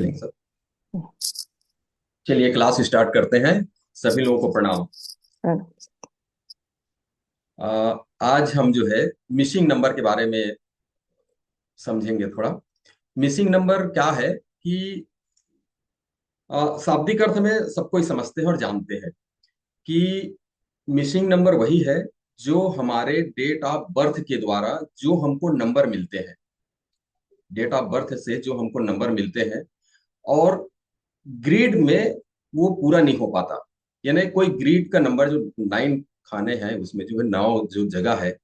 चलेंगे सब। चलिए क्लास स्टार्ट करते हैं। सभी लोगों को प्रणाम। आज हम जो है मिसिंग नंबर के बारे में समझेंगे थोड़ा। मिसिंग नंबर क्या है कि शाब्दिक अर्थ में सब कोई समझते हैं और जानते हैं कि मिसिंग नंबर वही है जो हमारे डेट ऑफ बर्थ के द्वारा जो हमको नंबर मिलते हैं। डेट ऑफ बर्थ से जो हमको नंबर मिलते हैं और ग्रिड में वो पूरा नहीं हो पाता। यानी कोई ग्रिड का नंबर जो 9 खाने हैं उसमें जो है 9 जो जगह है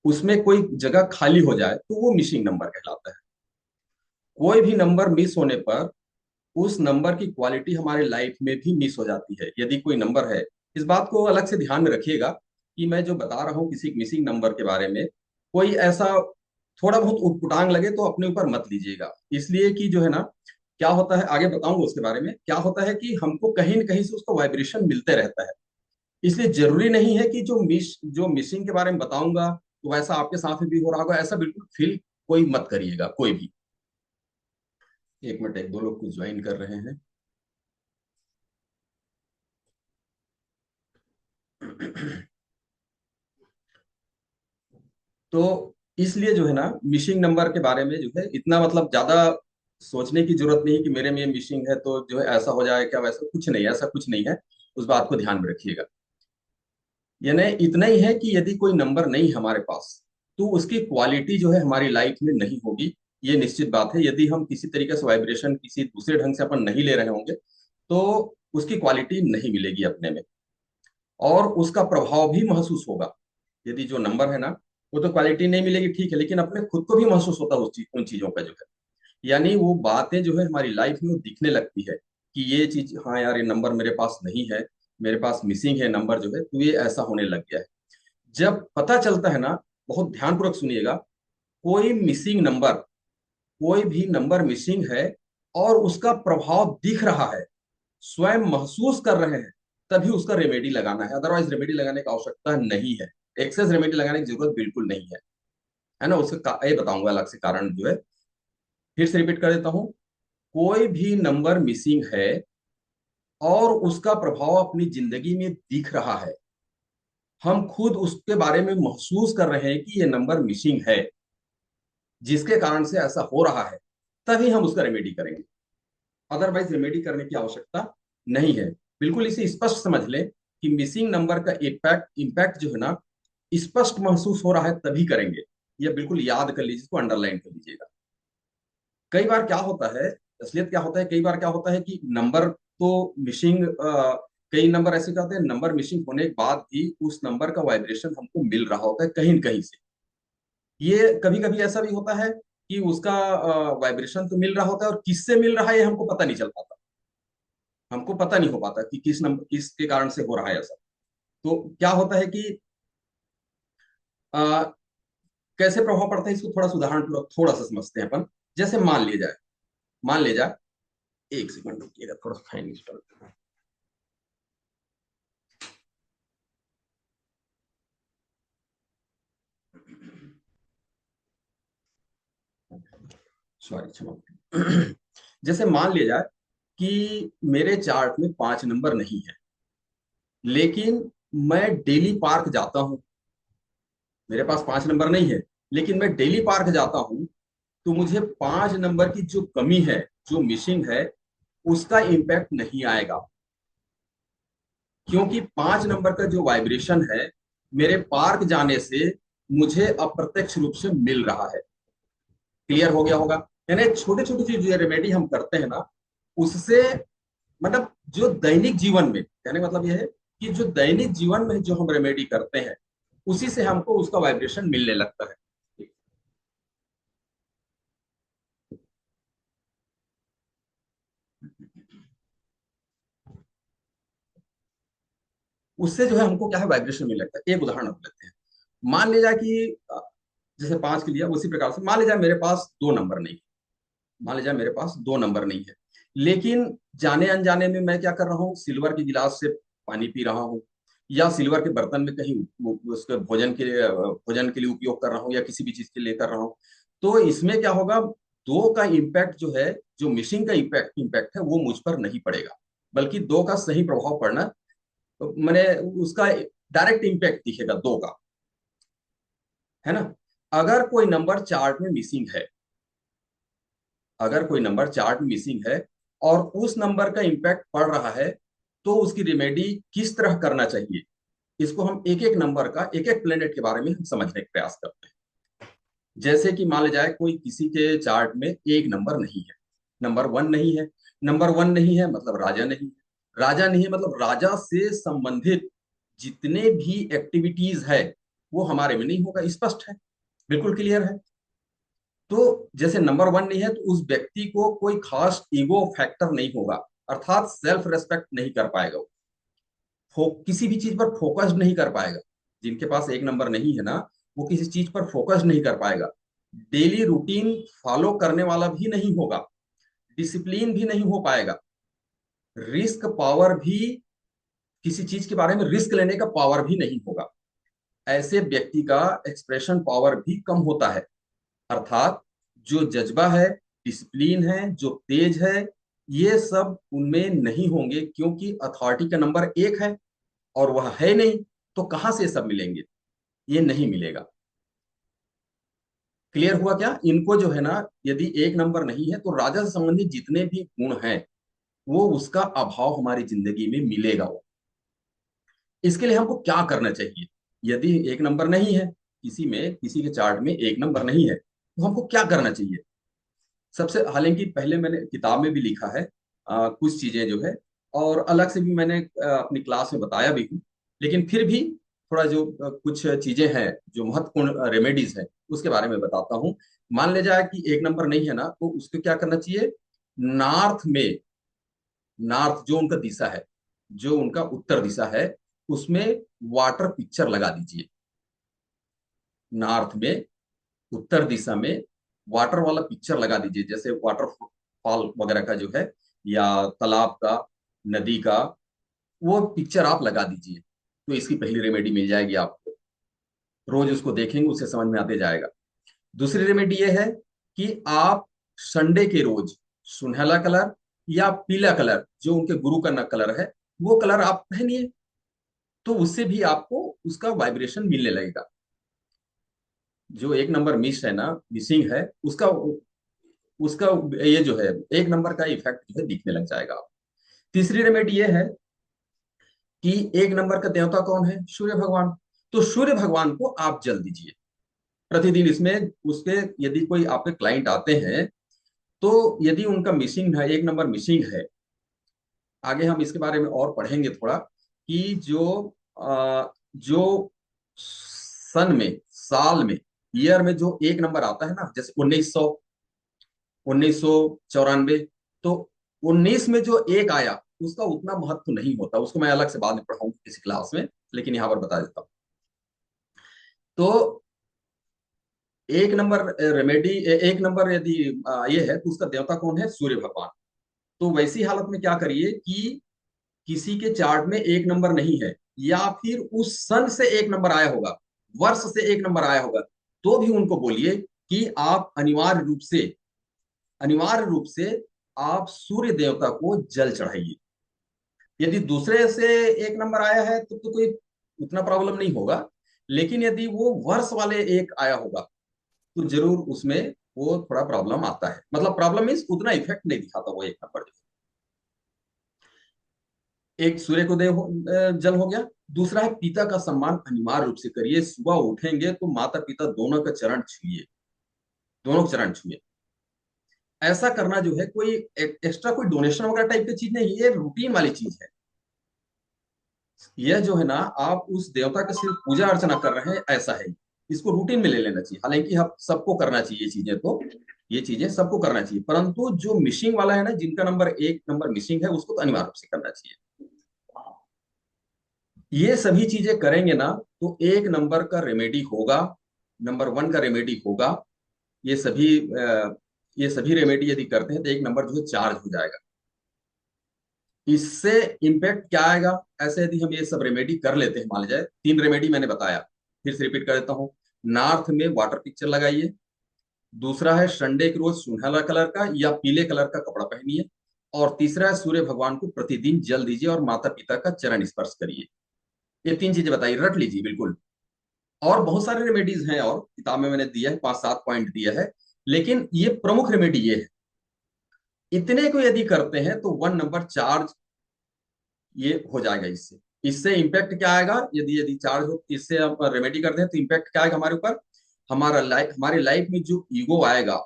उसमें कोई जगह खाली हो जाए तो वो मिसिंग नंबर कहलाता है। कोई भी नंबर मिस होने पर उस नंबर की क्वालिटी हमारे लाइफ में भी मिस हो जाती है। यदि कोई नंबर है, इस बात को अलग से ध्यान में रखिएगा कि मैं जो बता रहा हूं किसी मिसिंग नंबर के बारे में, कोई ऐसा थोड़ा बहुत उटपुटांग लगे तो अपने ऊपर मत लीजिएगा। इसलिए कि जो है ना, क्या होता है आगे बताऊंगा उसके बारे में। क्या होता है कि हमको कहीं न कहीं से उसका वाइब्रेशन मिलते रहता है। इसलिए जरूरी नहीं है कि जो मिसिंग के बारे में बताऊंगा तो वैसा आपके साथ में भी हो रहा होगा, ऐसा बिल्कुल फील कोई मत करिएगा कोई भी। एक मिनट, एक दो लोग कुछ ज्वाइन कर रहे हैं। तो इसलिए जो है ना, मिसिंग नंबर के बारे में जो है इतना मतलब ज्यादा सोचने की जरूरत नहीं कि मेरे में मिसिंग है तो जो है ऐसा हो जाए क्या, वैसा कुछ नहीं है, ऐसा कुछ नहीं है। उस बात को ध्यान में रखिएगा। यानी इतना ही है कि यदि कोई नंबर नहीं है हमारे पास तो उसकी क्वालिटी जो है हमारी लाइफ में नहीं होगी। ये निश्चित बात है। यदि हम किसी तरीके से वाइब्रेशन किसी दूसरे ढंग से अपन नहीं ले रहे होंगे तो उसकी क्वालिटी नहीं मिलेगी अपने में, और उसका प्रभाव भी महसूस होगा। यदि जो नंबर है ना, वो तो क्वालिटी नहीं मिलेगी ठीक है, लेकिन अपने खुद को भी महसूस होता है उन चीजों का जो है। यानी वो बातें जो है हमारी लाइफ में वो दिखने लगती है कि ये चीज, हाँ यार ये नंबर मेरे पास नहीं है, मेरे पास मिसिंग है नंबर जो है, तो ये ऐसा होने लग गया है। जब पता चलता है ना, बहुत ध्यानपूर्वक सुनिएगा, कोई मिसिंग नंबर, कोई भी नंबर मिसिंग है और उसका प्रभाव दिख रहा है, स्वयं महसूस कर रहे हैं, तभी उसका रेमेडी लगाना है। अदरवाइज रेमेडी लगाने की आवश्यकता नहीं है। एक्सेस रेमेडी लगाने की जरूरत बिल्कुल नहीं है ना। ये बताऊंगा अलग से कारण जो है। फिर से रिपीट कर देता हूं। कोई भी नंबर मिसिंग है और उसका प्रभाव अपनी जिंदगी में दिख रहा है, हम खुद उसके बारे में महसूस कर रहे हैं कि ये नंबर मिसिंग है, जिसके कारण से ऐसा हो रहा है, तभी हम उसका रेमेडी करेंगे। अदरवाइज रेमेडी करने की आवश्यकता नहीं है। बिल्कुल इसे स्पष्ट समझ लें कि मिसिंग नंबर का इम्पैक्ट इम्पैक्ट जो है ना, स्पष्ट महसूस हो रहा है तभी करेंगे। यह बिल्कुल याद कर लीजिए, इसको अंडरलाइन कर लीजिएगा। कई बार क्या होता है, असलियत क्या होता है, कई बार क्या होता है कि नंबर तो मिसिंग, कई नंबर ऐसे जाते हैं, नंबर मिसिंग होने के बाद भी उस नंबर का वाइब्रेशन हमको मिल रहा होता है कहीं न कहीं से। ये कभी कभी ऐसा भी होता है कि उसका वाइब्रेशन तो मिल रहा होता है और किससे मिल रहा है ये हमको पता नहीं चल पाता। हमको पता नहीं हो पाता कि किस नंबर किसके कारण से हो रहा है ऐसा। तो क्या होता है कि आ, कैसे प्रभाव पड़ता है, इसको थोड़ा सा उदाहरण पूर्वक थोड़ा सा समझते हैं अपन। जैसे मान ले जाए, एक सेकंड रुकिएगा, थोड़ा फैन इंस्टॉल। सॉरी, क्षमा। जैसे मान लिया जाए कि मेरे चार्ट में 5 नंबर नहीं है, लेकिन मैं डेली पार्क जाता हूँ। मेरे पास 5 नंबर नहीं है, लेकिन मैं डेली पार्क जाता हूँ, तो मुझे 5 नंबर की जो कमी है, जो मिसिंग है, उसका इम्पैक्ट नहीं आएगा। क्योंकि 5 नंबर का जो वाइब्रेशन है, मेरे पार्क जाने से मुझे अप्रत्यक्ष रूप से मिल रहा है। क्लियर हो गया होगा। यानी छोटे छोटे जो रेमेडी हम करते हैं ना, उससे मतलब जो दैनिक जीवन में, कहने का मतलब यह है कि जो दैनिक जीवन में जो हम रेमेडी करते हैं, उसी से हमको उसका वाइब्रेशन मिलने लगता है। उससे जो है हमको क्या है, वाइब्रेशन मिलने लगता है। एक उदाहरण हम लेते हैं। मान लिया जाए कि जैसे 5 के लिया, उसी प्रकार से मान लिया जाए मेरे पास 2 नंबर नहीं है। मान लिया जाए मेरे पास 2 नंबर नहीं है, लेकिन जाने अनजाने में मैं क्या कर रहा हूँ, सिल्वर के गिलास से पानी पी रहा हूँ, या सिल्वर के बर्तन में कहीं उसके भोजन के लिए उपयोग कर रहा हूँ, या किसी भी चीज के लिए कर रहा हूँ। तो इसमें क्या होगा, दो का इम्पैक्ट जो है, जो मिसिंग का इम्पैक्ट इम्पैक्ट है वो मुझ पर नहीं पड़ेगा, बल्कि दो का सही प्रभाव पड़ना, मैंने उसका डायरेक्ट इम्पैक्ट दिखेगा दो का, है ना। अगर कोई नंबर चार्ट में मिसिंग है, अगर कोई नंबर चार्ट में मिसिंग है और उस नंबर का इम्पैक्ट पड़ रहा है, तो उसकी रिमेडी किस तरह करना चाहिए, इसको हम एक एक नंबर का, एक एक प्लेनेट के बारे में हम समझने का प्रयास करते हैं। जैसे कि मान लिया जाए कोई किसी के चार्ट में एक नंबर नहीं है, नंबर वन नहीं है। नंबर वन नहीं है मतलब राजा नहीं है, राजा नहीं है मतलब राजा से संबंधित जितने भी एक्टिविटीज है वो हमारे में नहीं होगा, स्पष्ट है, बिल्कुल क्लियर है। तो जैसे नंबर वन नहीं है तो उस व्यक्ति को कोई खास ईगो फैक्टर नहीं होगा, अर्थात सेल्फ रेस्पेक्ट नहीं कर पाएगा वो, किसी भी चीज पर फोकस नहीं कर पाएगा। जिनके पास एक नंबर नहीं है ना, वो किसी चीज पर फोकस नहीं कर पाएगा, डेली रूटीन फॉलो करने वाला भी नहीं होगा, डिसिप्लिन भी नहीं हो पाएगा, रिस्क पावर भी, किसी चीज के बारे में रिस्क लेने का पावर भी नहीं होगा। ऐसे व्यक्ति का एक्सप्रेशन पावर भी कम होता है, अर्थात जो जज्बा है, डिसिप्लिन है, जो तेज है, ये सब उनमें नहीं होंगे, क्योंकि अथॉरिटी का नंबर एक है और वह है नहीं, तो कहां से सब मिलेंगे, ये नहीं मिलेगा। क्लियर हुआ क्या? इनको जो है ना, यदि एक नंबर नहीं है तो राजा से संबंधित जितने भी गुण हैं वो उसका अभाव हमारी जिंदगी में मिलेगा वो। इसके लिए हमको क्या करना चाहिए? यदि एक नंबर नहीं है किसी में, किसी के चार्ट में एक नंबर नहीं है, तो हमको क्या करना चाहिए? सबसे, हालांकि पहले मैंने किताब में भी लिखा है कुछ चीजें जो है, और अलग से भी मैंने अपनी क्लास में बताया भी हूँ, लेकिन फिर भी थोड़ा जो कुछ चीजें हैं जो महत्वपूर्ण रेमेडीज है उसके बारे में बताता हूँ। मान ले जाए कि एक नंबर नहीं है ना, तो उसको क्या करना चाहिए? नॉर्थ में, नॉर्थ जो उनका दिशा है, जो उनका उत्तर दिशा है, उसमें वाटर पिक्चर लगा दीजिए। नॉर्थ में, उत्तर दिशा में वाटर वाला पिक्चर लगा दीजिए, जैसे वाटरफॉल वगैरह का जो है, या तालाब का, नदी का, वो पिक्चर आप लगा दीजिए। तो इसकी पहली रेमेडी मिल जाएगी आपको, रोज उसको देखेंगे उससे समझ में आते जाएगा। दूसरी रेमेडी ये है कि आप संडे के रोज सुनहला कलर या पीला कलर, जो उनके गुरु का न कलर है, वो कलर आप पहनिए, तो उससे भी आपको उसका वाइब्रेशन मिलने लगेगा। जो एक नंबर मिस है ना, मिसिंग है, उसका उसका ये जो है एक नंबर का इफेक्ट जो है दिखने लग जाएगा। तीसरी रेमेडी ये है कि एक नंबर का देवता कौन है? सूर्य भगवान। तो सूर्य भगवान को आप जल दीजिए प्रतिदिन। इसमें उसके, यदि कोई आपके क्लाइंट आते हैं, तो यदि उनका मिसिंग है, एक नंबर मिसिंग है, आगे हम इसके बारे में और पढ़ेंगे थोड़ा, कि जो सन में, साल में, ईयर में जो एक नंबर आता है ना, जैसे 1994, तो 19 में जो एक आया उसका उतना महत्व नहीं होता, उसको मैं अलग से बाद में पढ़ाऊंगा किसी क्लास में, लेकिन यहाँ पर बता देता हूँ। तो एक नंबर रेमेडी, एक नंबर यदि ये है तो उसका देवता कौन है? सूर्य भगवान। तो वैसी हालत में क्या करिए कि किसी के चार्ट में एक नंबर नहीं है, या फिर उस सन से एक नंबर आया होगा, वर्ष से एक नंबर आया होगा, तो भी उनको बोलिए कि आप अनिवार्य रूप से आप सूर्य देवता को जल चढ़ाइए। यदि दूसरे से एक नंबर आया है तो कोई उतना प्रॉब्लम नहीं होगा, लेकिन यदि वो वर्ष वाले एक आया होगा तो जरूर उसमें वो थोड़ा प्रॉब्लम आता है, मतलब प्रॉब्लम मीन्स उतना इफेक्ट नहीं दिखाता वो एक नंबर। एक सूर्य को जल हो गया। दूसरा है पिता का सम्मान अनिवार्य रूप से करिए, सुबह उठेंगे तो माता पिता दोनों का चरण छुइए, दोनों चरण छुइए। ऐसा करना जो है कोई एक्स्ट्रा कोई डोनेशन वगैरह टाइप की चीज नहीं, ये रूटीन वाली चीज है। यह जो है ना, आप उस देवता का सिर्फ पूजा अर्चना कर रहे हैं ऐसा है, इसको रूटीन में ले लेना चाहिए। हालांकि हम सबको करना चाहिए चीजें, तो ये चीजें सबको करना चाहिए, परंतु जो मिसिंग वाला है ना, जिनका नंबर एक नंबर मिसिंग है, उसको तो अनिवार्य रूप से करना चाहिए। ये सभी चीजें करेंगे ना, तो एक नंबर का रेमेडी होगा, नंबर वन का रेमेडी होगा। ये सभी ये सभी रेमेडी यदि करते हैं तो एक नंबर जो है चार्ज हो जाएगा। इससे इम्पैक्ट क्या आएगा? ऐसे यदि हम ये सब रेमेडी कर लेते हैं, मान लीजिए तीन रेमेडी मैंने बताया, फिर से रिपीट कर देता हूँ। नॉर्थ में वाटर पिक्चर लगाइए, दूसरा है संडे के रोज सुनहला कलर का या पीले कलर का कपड़ा पहनिए। और तीसरा है सूर्य भगवान को प्रतिदिन जल दीजिए और माता पिता का चरण स्पर्श करिए। ये तीन चीजें बताइए, रट लीजिए बिल्कुल। और बहुत सारे रेमेडीज हैं, और किताब में मैंने दिया है, 5-7 पॉइंट दिया है। लेकिन ये प्रमुख रेमेडी ये है। इतने को यदि करते हैं तो 1 नंबर चार्ज ये हो जाएगा इससे। इससे इम्पैक्ट क्या आएगा, यदि यदि चार्ज हो, इससे हम रेमेडी करते हैं तो इम्पैक्ट क्या आएगा हमारे ऊपर। हमारी लाइफ में जो ईगो आएगा,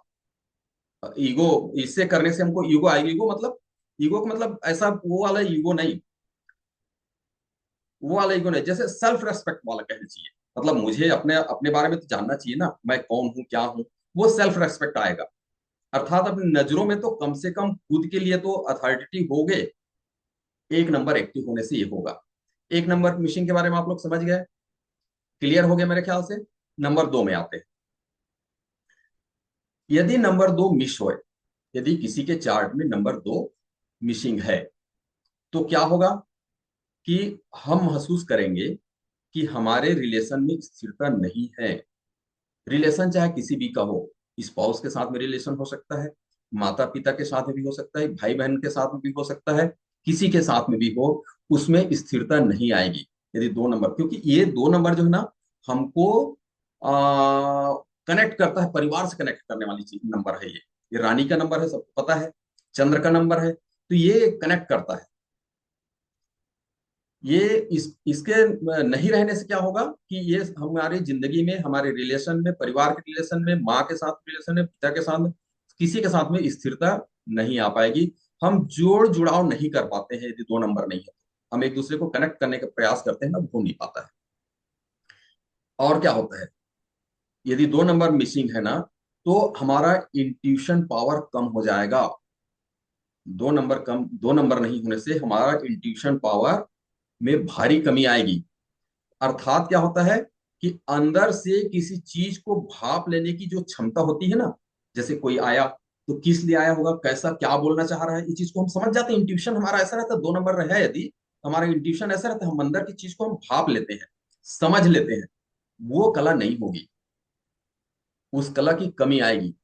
ईगो, इससे करने से हमको ईगो आएगी। ईगो का मतलब ऐसा वो वाला ईगो नहीं, वो वाला ईगो नहीं, जैसे सेल्फ रेस्पेक्ट वाला कहना चाहिए। मतलब मुझे अपने अपने बारे में तो जानना चाहिए ना, मैं कौन हूँ क्या हूँ। वो सेल्फ रेस्पेक्ट आएगा। अर्थात अपनी नजरों में तो कम से कम खुद के लिए तो अथॉरिटी हो गए। 1 नंबर एक्टिव होने से ये होगा। 1 नंबर मिशन के बारे में आप लोग समझ गए, क्लियर हो गया मेरे ख्याल से। नंबर 2 में आते हैं। यदि नंबर 2 मिस हो, यदि किसी के चार्ट में नंबर 2 मिसिंग है, तो क्या होगा कि हम महसूस करेंगे कि हमारे रिलेशन में स्थिरता नहीं है। रिलेशन चाहे किसी भी का हो, स्पाउस के साथ में रिलेशन हो सकता है, माता पिता के साथ में भी हो सकता है, भाई बहन के साथ में भी हो सकता है, किसी के साथ में भी हो, उसमें स्थिरता नहीं आएगी यदि 2 नंबर। क्योंकि ये 2 नंबर जो है ना, हमको कनेक्ट करता है, परिवार से कनेक्ट करने वाली चीज नंबर है ये रानी का नंबर है, सबको पता है। चंद्र का नंबर है, तो ये कनेक्ट करता है। ये इसके नहीं रहने से क्या होगा कि ये हमारी जिंदगी में, हमारे रिलेशन में, परिवार के रिलेशन में, माँ के साथ रिलेशन में, पिता के साथ, किसी के साथ में स्थिरता नहीं आ पाएगी। हम जोड़ जुड़ाव नहीं कर पाते हैं यदि 2 नंबर नहीं है। हम एक दूसरे को कनेक्ट करने का प्रयास करते हैं ना, वो नहीं पाता है। और क्या होता है, यदि 2 नंबर मिसिंग है ना, तो हमारा इंट्यूशन पावर कम हो जाएगा। 2 नंबर नहीं होने से हमारा इंट्यूशन पावर में भारी कमी आएगी। अर्थात क्या होता है कि अंदर से किसी चीज को भाप लेने की जो क्षमता होती है ना, जैसे कोई आया तो किस लिए आया होगा, कैसा क्या बोलना चाह रहा है, ये चीज को हम समझ जाते हैं। इंट्यूशन हमारा ऐसा रहता है, 2 नंबर है यदि, हमारा इंट्यूशन ऐसा रहता है, हम अंदर की चीज को हम भाप लेते हैं, समझ लेते हैं। वो कला नहीं होगी, उस कला की कमी आएगी।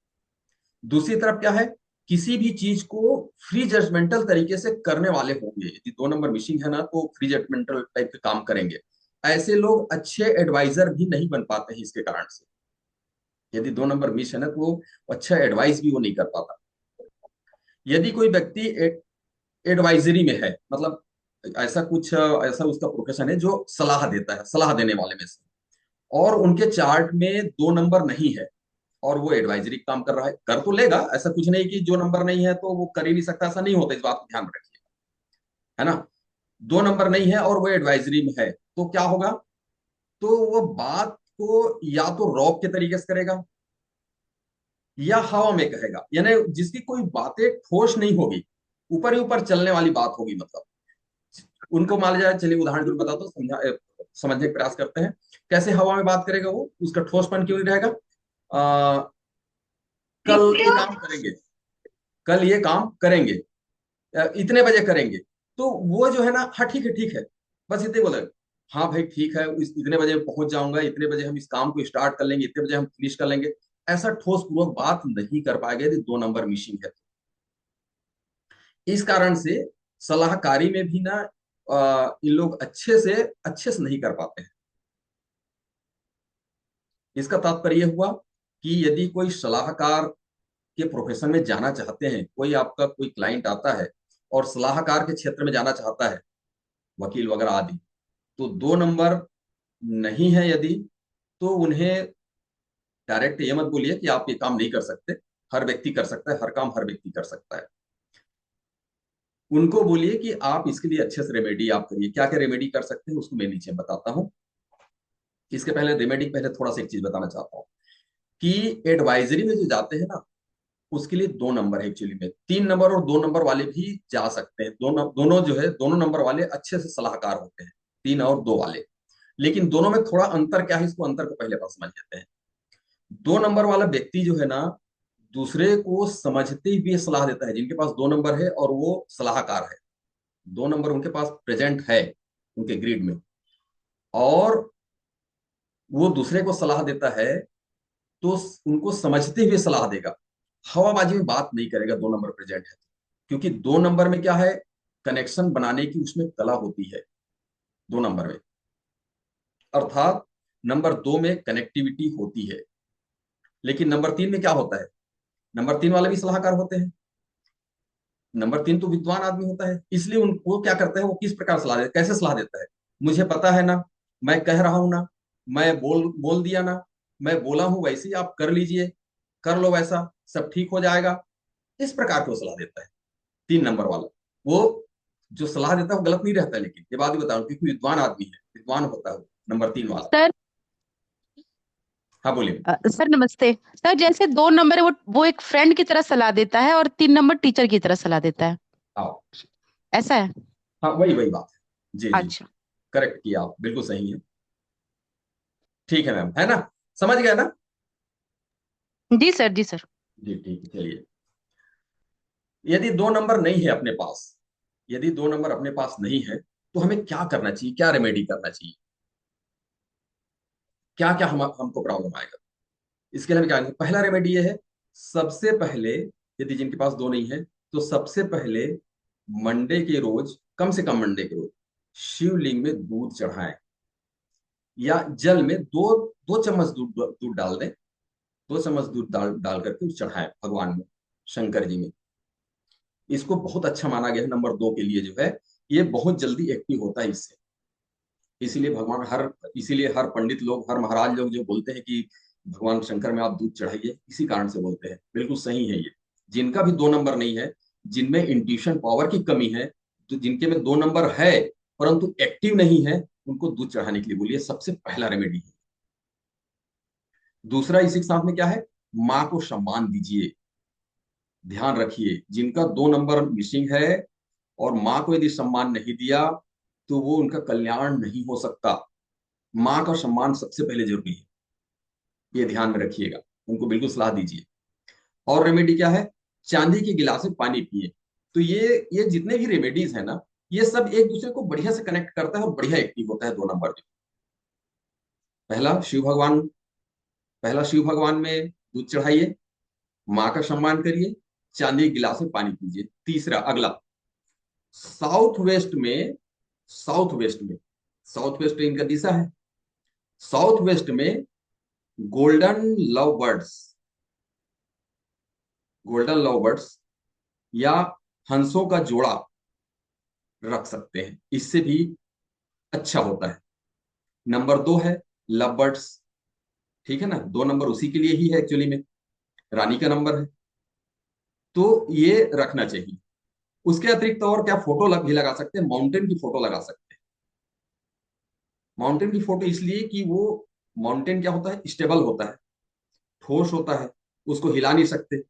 दूसरी तरफ क्या है, किसी भी चीज को फ्री जजमेंटल तरीके से करने वाले होंगे। यदि 2 नंबर मिसिंग है ना, तो फ्री जजमेंटल टाइप के काम करेंगे। ऐसे लोग अच्छे एडवाइजर भी नहीं बन पाते हैं इसके कारण से। यदि 2 नंबर मिस है ना, तो वो अच्छा एडवाइस भी वो नहीं कर पाता। यदि कोई व्यक्ति एडवाइजरी में है, मतलब ऐसा कुछ ऐसा उसका प्रोफेशन है जो सलाह देता है, सलाह देने वाले में से, और उनके चार्ट में 2 नंबर नहीं है, और वो एडवाइजरी काम कर रहा है, कर तो लेगा, ऐसा कुछ नहीं कि जो नंबर नहीं है तो वो कर ही नहीं सकता, ऐसा नहीं होता। इस बात को ध्यान में रखिए, है ना। 2 नंबर नहीं है और वो एडवाइजरी में है, तो क्या होगा, तो वो बात को या तो रॉब के तरीके से करेगा या हवा में कहेगा, यानी जिसकी कोई बातें ठोस नहीं होगी, ऊपर ही ऊपर चलने वाली बात होगी। मतलब उनको मान लिया जाए, चलिए उदाहरण जरूर बताता हूँ, समझने का प्रयास करते हैं। कैसे हवा में बात करेगा वो, उसका ठोसपन क्यों नहीं रहेगा। आ, कल ये काम करेंगे, कल ये काम करेंगे, इतने बजे करेंगे, तो वो जो है ना, हाँ ठीक है ठीक है, बस इतने बोले, हाँ भाई ठीक है, इतने बजे पहुंच जाऊंगा, इतने बजे हम इस काम को स्टार्ट कर लेंगे, इतने बजे हम फिनिश कर लेंगे। ऐसा ठोस पूर्वक बात नहीं कर पाएंगे यदि 2 नंबर मिसिंग है। इस कारण से सलाहकारी में भी ना इन लोग अच्छे से नहीं कर पाते हैं। इसका तात्पर्य हुआ कि यदि कोई सलाहकार के प्रोफेशन में जाना चाहते हैं, कोई आपका कोई क्लाइंट आता है और सलाहकार के क्षेत्र में जाना चाहता है, वकील वगैरह आदि, तो 2 नंबर नहीं है यदि, तो उन्हें डायरेक्ट ये मत बोलिए कि आप ये काम नहीं कर सकते। हर व्यक्ति कर सकता है, हर काम हर व्यक्ति कर सकता है। उनको बोलिए कि आप इसके लिए अच्छे से रेमेडी आप करिए। क्या क्या रेमेडी कर सकते हैं उसको मैं नीचे बताता हूँ। इसके पहले रेमेडी, पहले थोड़ा सा एक चीज बताना चाहता हूँ कि एडवाइजरी में जो जाते हैं ना, उसके लिए 2 नंबर है एक्चुअली में। 3 नंबर और 2 नंबर वाले भी जा सकते हैं। दोनों जो है, दोनों नंबर वाले अच्छे से सलाहकार होते हैं, 3 और 2 वाले। लेकिन दोनों में थोड़ा अंतर क्या है, इसको अंतर को पहले बात समझ लेते हैं। 2 नंबर वाला व्यक्ति जो है ना, दूसरे को समझते हुए सलाह देता है। जिनके पास 2 नंबर है और वो सलाहकार है, 2 नंबर उनके पास प्रेजेंट है उनके ग्रिड में, और वो दूसरे को सलाह देता है, तो उनको समझते हुए सलाह देगा, हवाबाजी में बात नहीं करेगा, 2 नंबर प्रेजेंट है। क्योंकि 2 नंबर में क्या है, कनेक्शन बनाने की उसमें कला होती है 2 नंबर में, अर्थात नंबर 2 में कनेक्टिविटी होती है। लेकिन नंबर 3 में क्या होता है, नंबर 3 वाले भी सलाहकार होते हैं। नंबर 3 तो विद्वान आदमी होता है, इसलिए वो क्या करता है, वो किस प्रकार सलाह देता है, कैसे सलाह देता है, मुझे पता है ना, मैं कह रहा हूं ना, मैं बोल बोल दिया ना, मैं बोला हूं वैसे ही आप कर लीजिए, कर लो वैसा, सब ठीक हो जाएगा। इस प्रकार की वो सलाह देता है 3 नंबर वाला। वो जो सलाह देता है वो गलत नहीं रहता है, लेकिन ये बात भी बताऊं, क्योंकि विद्वान आदमी है, विद्वान होता है वो नंबर 3 वाला। सर। हाँ बोलिए। सर नमस्ते। सर जैसे 2 नंबर है वो एक फ्रेंड की तरह सलाह देता है और 3 नंबर टीचर की तरह सलाह देता है, आओ। ऐसा है? हाँ वही वही बात है, जी जी, अच्छा। करेक्ट किया आप, बिल्कुल सही है। ठीक है मैम, है ना, समझ गए ना। जी सर, जी सर। जी ठीक है, चलिए। यदि 2 नंबर नहीं है अपने पास, यदि 2 नंबर अपने पास नहीं है, तो हमें क्या करना चाहिए, क्या रेमेडी करना चाहिए, क्या क्या हमको प्रॉब्लम आएगा। इसके लिए हम क्या करेंगे, पहला रेमेडी ये है, सबसे पहले, यदि जिनके पास 2 नहीं है, तो सबसे पहले मंडे के रोज, कम से कम मंडे के रोज शिवलिंग में दूध चढ़ाएं, या जल में दो 2 चम्मच दूध दूध डाल दें, 2 चम्मच दूध डाल डाल करके चढ़ाएं भगवान में, शंकर जी में। इसको बहुत अच्छा माना गया है नंबर 2 के लिए, जो है ये बहुत जल्दी एक्टिव होता है इससे। इसीलिए भगवान हर इसीलिए हर पंडित लोग, हर महाराज लोग जो बोलते हैं कि भगवान शंकर में आप दूध चढ़ाइए, इसी कारण से बोलते हैं, बिल्कुल सही है ये। जिनका भी 2 नंबर नहीं है, जिनमें इंट्यूशन पावर की कमी है, तो जिनके में 2 नंबर है परंतु एक्टिव नहीं है, उनको दूध चढ़ाने के लिए बोलिए, सबसे पहला रेमेडी है। दूसरा इसी के साथ में क्या है, माँ को सम्मान दीजिए। ध्यान रखिए, जिनका 2 नंबर मिसिंग है और माँ को यदि सम्मान नहीं दिया, तो वो उनका कल्याण नहीं हो सकता। माँ का सम्मान सबसे पहले जरूरी है, ये ध्यान में रखिएगा, उनको बिल्कुल सलाह दीजिए। और रेमेडी क्या है, चांदी के गिलास में पानी पिए। तो ये जितने भी रेमेडीज है ना, ये सब एक दूसरे को बढ़िया से कनेक्ट करता है और बढ़िया एक्टिव होता है 2 नंबर में। पहला शिव भगवान पहला शिव भगवान में दूध चढ़ाइए, माँ का सम्मान करिए, चांदी के गिलास में पानी पीजिए। तीसरा, अगला, साउथ वेस्ट में साउथ वेस्ट में साउथ वेस्ट इनका दिशा है, साउथ वेस्ट में golden love birds golden love birds या हंसों का जोड़ा रख सकते हैं, इससे भी अच्छा होता है। नंबर 2 है लव बर्ड्स, ठीक है ना, 2 नंबर उसी के लिए ही है एक्चुअली में, रानी का नंबर है, तो ये रखना चाहिए। उसके अतिरिक्त और क्या, फोटो भी लगा सकते हैं, माउंटेन की फोटो लगा सकते हैं। माउंटेन की फोटो इसलिए कि वो माउंटेन क्या होता है, स्टेबल होता है, ठोस होता है, उसको हिला नहीं सकते।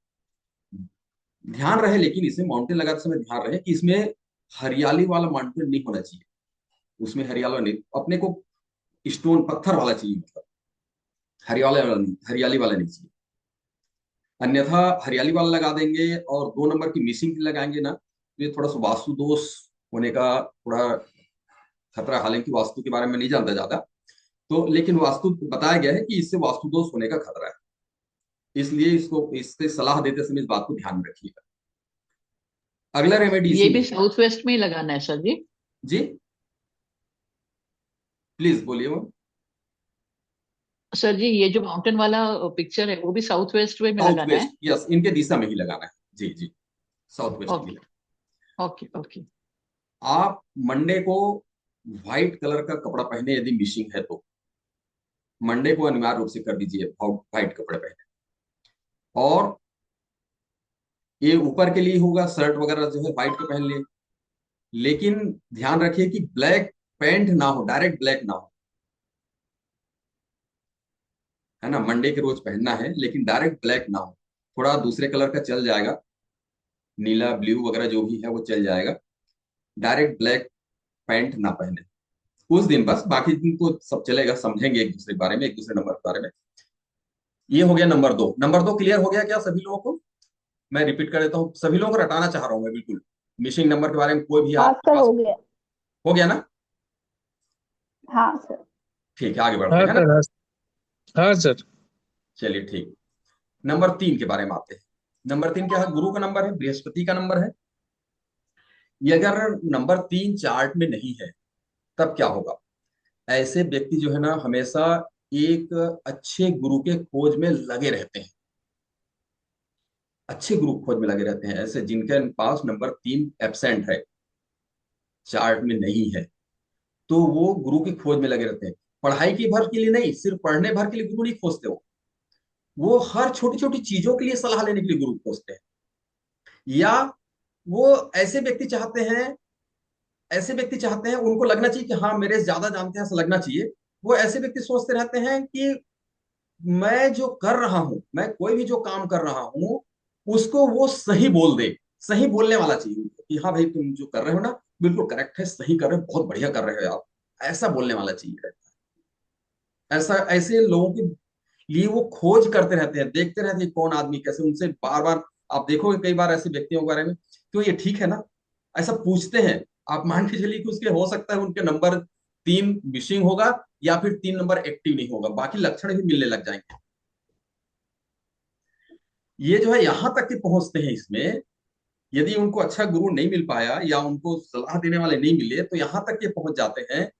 ध्यान रहे, लेकिन इसमें माउंटेन लगाते समय ध्यान रहे कि इसमें हरियाली वाला माउंटेन नहीं होना चाहिए, उसमें हरियाली नहीं, अपने को स्टोन पत्थर वाला चाहिए, मतलब हरियाली वाला नहीं चाहिए। अन्यथा हरियाली वाला लगा देंगे और 2 नंबर की मिसिंग लगाएंगे ना, तो ये थोड़ा सा वास्तु दोष होने का थोड़ा खतरा, हालांकि वास्तु के बारे में नहीं जानता ज्यादा, तो लेकिन वास्तु बताया गया है कि इससे वास्तु दोष होने का खतरा है, इसलिए इससे सलाह देते समय इस बात को ध्यान में रखिएगा। अगला रेमेडी ये इसी में भी है। साउथ वेस्ट में ही लगाना है सर जी? जी प्लीज बोलिए वो। सर जी ये जो माउंटेन वाला पिक्चर है वो भी साउथ वेस्ट वे में साउथ लगाना वेस्ट, है? यस, इनके दिशा में ही लगाना है, जी जी, साउथ वेस्ट में ही ओके, लगाना ओके, ओके। है। आप मंडे को व्हाइट कलर का कपड़ा पहने, यदि मिशिंग है तो मंडे को अनिवार्य रूप से कर दीजिए, व्हाइट कपड़े पहने। और ये ऊपर के लिए होगा, शर्ट वगैरह जो है व्हाइट के पहन लिए, लेकिन ध्यान रखिए कि ब्लैक पैंट ना हो, डायरेक्ट ब्लैक ना हो, है ना, मंडे के रोज पहनना है लेकिन डायरेक्ट ब्लैक ना हो, थोड़ा दूसरे कलर का चल जाएगा, नीला ब्लू वगैरह जो भी है वो चल जाएगा, डायरेक्ट ब्लैक पैंट ना पहने उस दिन बस, बाकी दिन तो सब चलेगा, समझेंगे एक दूसरे के बारे में, एक दूसरे नंबर के बारे में। ये हो गया नंबर 2 क्लियर हो गया क्या सभी लोगों को। मैं रिपीट कर देता हूँ, सभी लोगों को रटाना चाह रहा हूँ मैं, बिल्कुल मिसिंग नंबर के बारे में कोई भी हाँ आपके सर, पास हो गया। हो गया ना। हाँ सर। ठीक है, आगे बढ़ते हाँ हैं ना। सर, हाँ। हाँ सर। चलिए ठीक। नंबर 3 के बारे में आते हैं। नंबर 3 क्या है? गुरु का नंबर है, बृहस्पति का नंबर है। ये अगर नंबर 3 चार्ट में नहीं है तब क्या होगा? ऐसे व्यक्ति जो है ना हमेशा एक अच्छे गुरु के खोज में लगे रहते हैं। अच्छे गुरु खोज में लगे रहते हैं। ऐसे जिनके पास नंबर 3 एब्सेंट है, चार्ट में नहीं है, तो वो गुरु की खोज में लगे रहते हैं। पढ़ाई की भर के लिए नहीं, सिर्फ पढ़ने भर के लिए गुरु नहीं खोजते। वो हर छोटी छोटी चीजों के लिए सलाह लेने के लिए गुरु खोजते हैं। या वो ऐसे व्यक्ति चाहते हैं, ऐसे व्यक्ति चाहते हैं, उनको लगना चाहिए कि हाँ मेरे से ज्यादा जानते हैं, ऐसा लगना चाहिए। वो ऐसे व्यक्ति सोचते रहते हैं कि मैं जो कर रहा हूं, मैं कोई भी जो काम कर रहा हूं, उसको वो सही बोल दे। सही बोलने वाला चाहिए उनको कि हाँ भाई तुम जो कर रहे हो ना बिल्कुल करेक्ट है, सही कर रहे हो, बहुत बढ़िया कर रहे हो आप। ऐसा बोलने वाला चाहिए। ऐसा ऐसे लोगों के लिए वो खोज करते रहते हैं, देखते रहते हैं कौन आदमी कैसे, उनसे बार बार आप देखोगे कई बार ऐसे व्यक्तियों के बारे में, तो ये ठीक है ना, ऐसा पूछते हैं। आप मान के चलिए कि उसके हो सकता है उनके नंबर 3 मिसिंग होगा, या फिर 3 नंबर एक्टिव नहीं होगा, बाकी लक्षण भी मिलने लग जाएंगे। ये जो है यहां तक कि पहुंचते हैं इसमें, यदि उनको अच्छा गुरु नहीं मिल पाया या उनको सलाह देने वाले नहीं मिले, तो यहां तक ये पहुंच जाते हैं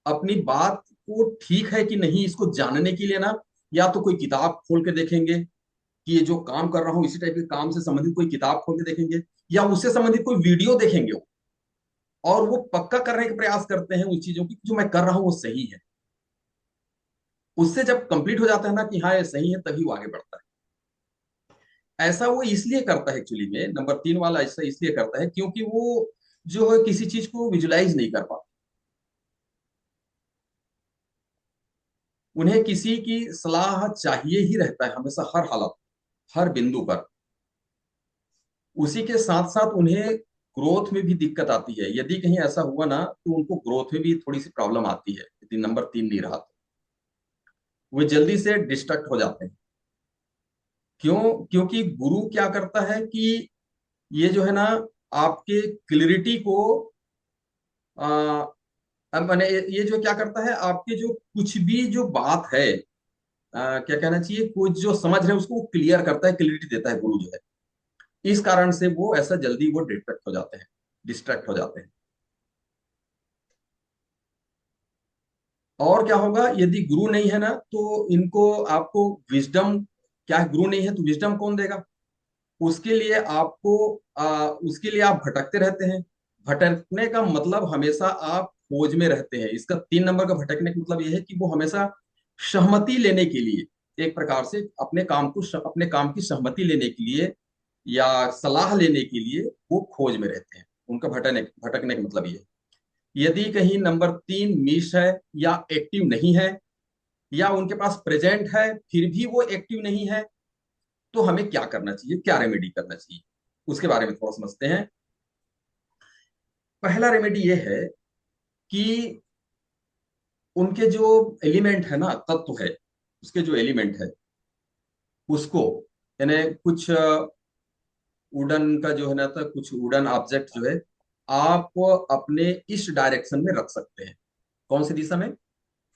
अपनी बात को ठीक है कि नहीं इसको जानने के लिए ना, या तो कोई किताब खोल के देखेंगे कि ये जो काम कर रहा हूँ इसी टाइप के काम से संबंधित कोई किताब खोल के देखेंगे, या उससे संबंधित कोई वीडियो देखेंगे वो, और वो पक्का करने का प्रयास करते हैं उस चीजों की जो मैं कर रहा हूँ वो सही है। उससे जब कंप्लीट हो जाता है ना कि हाँ ये सही है, तभी वो आगे बढ़ता है। ऐसा वो इसलिए करता है एक्चुअली में, नंबर 3 वाला ऐसा इसलिए करता है क्योंकि वो जो है किसी चीज को विजुलाइज नहीं कर पाता। उन्हें किसी की सलाह चाहिए ही रहता है हमेशा, हर हालत, हर बिंदु पर। उसी के साथ साथ उन्हें ग्रोथ में भी दिक्कत आती है। यदि कहीं ऐसा हुआ ना तो उनको ग्रोथ में भी थोड़ी सी प्रॉब्लम आती है, यदि नंबर 3 नहीं रहा तो वे जल्दी से डिस्ट्रैक्ट हो जाते हैं। क्यों? क्योंकि गुरु क्या करता है कि ये जो है ना आपके क्लियरिटी को आ, अब मैंने ये जो क्या करता है, आपके जो कुछ भी जो बात है, क्या कहना चाहिए, कुछ जो समझ रहे हैं उसको क्लियर करता है, क्लियरिटी देता है गुरु जो है। इस कारण से वो ऐसा जल्दी वो डिस्ट्रैक्ट हो जाते हैं, डिस्ट्रैक्ट हो जाते हैं। और क्या होगा यदि गुरु नहीं है ना, तो इनको आपको विजडम, क्या है, गुरु नहीं है तो विजडम कौन देगा? उसके लिए आपको उसके लिए आप भटकते रहते हैं। भटकने का मतलब हमेशा आप खोज में रहते हैं। इसका 3 नंबर का भटकने का मतलब यह है कि वो हमेशा सहमति लेने के लिए, एक प्रकार से अपने काम को, अपने काम की सहमति लेने के लिए या सलाह लेने के लिए वो खोज में रहते हैं। उनका भटकने भटकने का मतलब ये है। यदि कहीं नंबर 3 मिस है या एक्टिव नहीं है, या उनके पास प्रेजेंट है फिर भी वो एक्टिव नहीं है, तो हमें क्या करना चाहिए, क्या रेमेडी करना चाहिए, उसके बारे में थोड़ा समझते हैं। पहला रेमेडी ये है कि उनके जो एलिमेंट है ना, तत्व है, उसके जो एलिमेंट है उसको, यानी कुछ वुडन का जो है ना, था कुछ वुडन ऑब्जेक्ट जो है, आप अपने इस डायरेक्शन में रख सकते हैं। कौन सी दिशा में?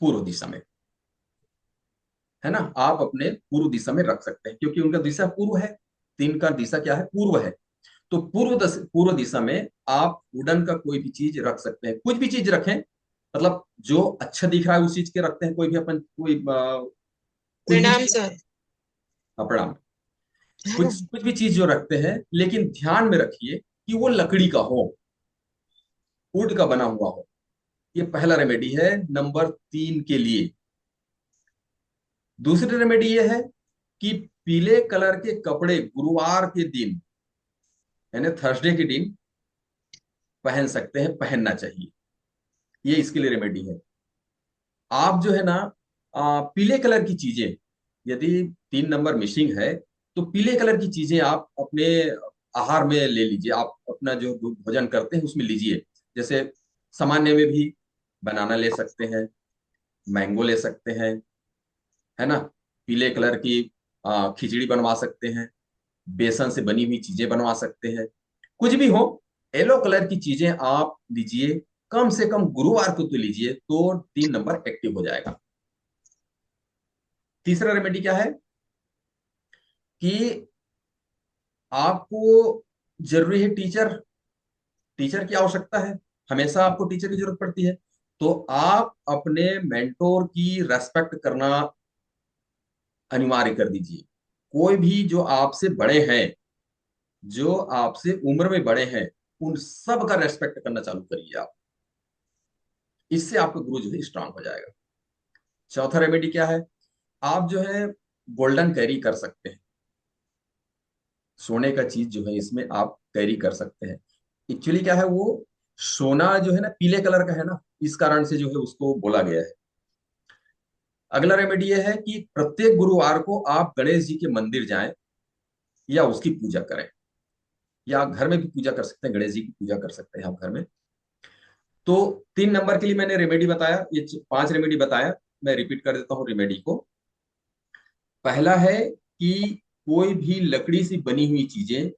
पूर्व दिशा में, है ना। आप अपने पूर्व दिशा में रख सकते हैं क्योंकि उनका दिशा पूर्व है। 3 का दिशा क्या है? पूर्व है। तो पूर्व दिशा में आप वुडन का कोई भी चीज रख सकते हैं, कुछ भी चीज रखें, मतलब जो अच्छा दिख रहा है उस चीज के रखते हैं। कोई भी अपन कोई कुछ भी प्रणाम चीज, सर। प्रणाम। कुछ भी चीज जो रखते हैं, लेकिन ध्यान में रखिए कि वो लकड़ी का हो, वुड का बना हुआ हो। ये पहला रेमेडी है नंबर 3 के लिए। दूसरी रेमेडी ये है कि पीले कलर के कपड़े गुरुवार के दिन, यानी थर्सडे के दिन पहन सकते हैं, पहनना चाहिए। ये इसके लिए रेमेडी है। आप जो है ना पीले कलर की चीजें, यदि 3 नंबर मिसिंग है तो पीले कलर की चीजें आप अपने आहार में ले लीजिए। आप अपना जो भोजन करते हैं उसमें लीजिए। जैसे सामान्य में भी बनाना ले सकते हैं, मैंगो ले सकते हैं, है ना। पीले कलर की खिचड़ी बनवा सकते हैं, बेसन से बनी हुई चीजें बनवा सकते हैं, कुछ भी हो। येलो कलर की चीजें आप लीजिए, कम से कम गुरुवार को तो लीजिए, तो 3 नंबर एक्टिव हो जाएगा। तीसरा रेमेडी क्या है? कि आपको जरूरी है टीचर, टीचर की आवश्यकता है, हमेशा आपको टीचर की जरूरत पड़ती है। तो आप अपने मेंटोर की रेस्पेक्ट करना अनिवार्य कर दीजिए। कोई भी जो आपसे बड़े हैं, जो आपसे उम्र में बड़े हैं, उन सब का रेस्पेक्ट करना चालू करिए आप। इससे आपका गुरु जो है स्ट्रांग हो जाएगा। चौथा रेमेडी क्या है? आप जो है गोल्डन कैरी कर सकते हैं। सोने का चीज जो है इसमें आप कैरी कर सकते हैं। एक्चुअली क्या है, वो सोना जो है ना पीले कलर का है ना, इस कारण से जो है उसको बोला गया है। अगला रेमेडी ये है कि प्रत्येक गुरुवार को आप गणेश जी के मंदिर जाएं या उसकी पूजा करें, या आप घर में भी पूजा कर सकते हैं, गणेश जी की पूजा कर सकते हैं आप घर में। तो 3 नंबर के लिए मैंने रेमेडी बताया, ये 5 रेमेडी बताया। मैं रिपीट कर देता हूँ रेमेडी को। पहला है कि कोई भी लकड़ी से बनी हुई चीजें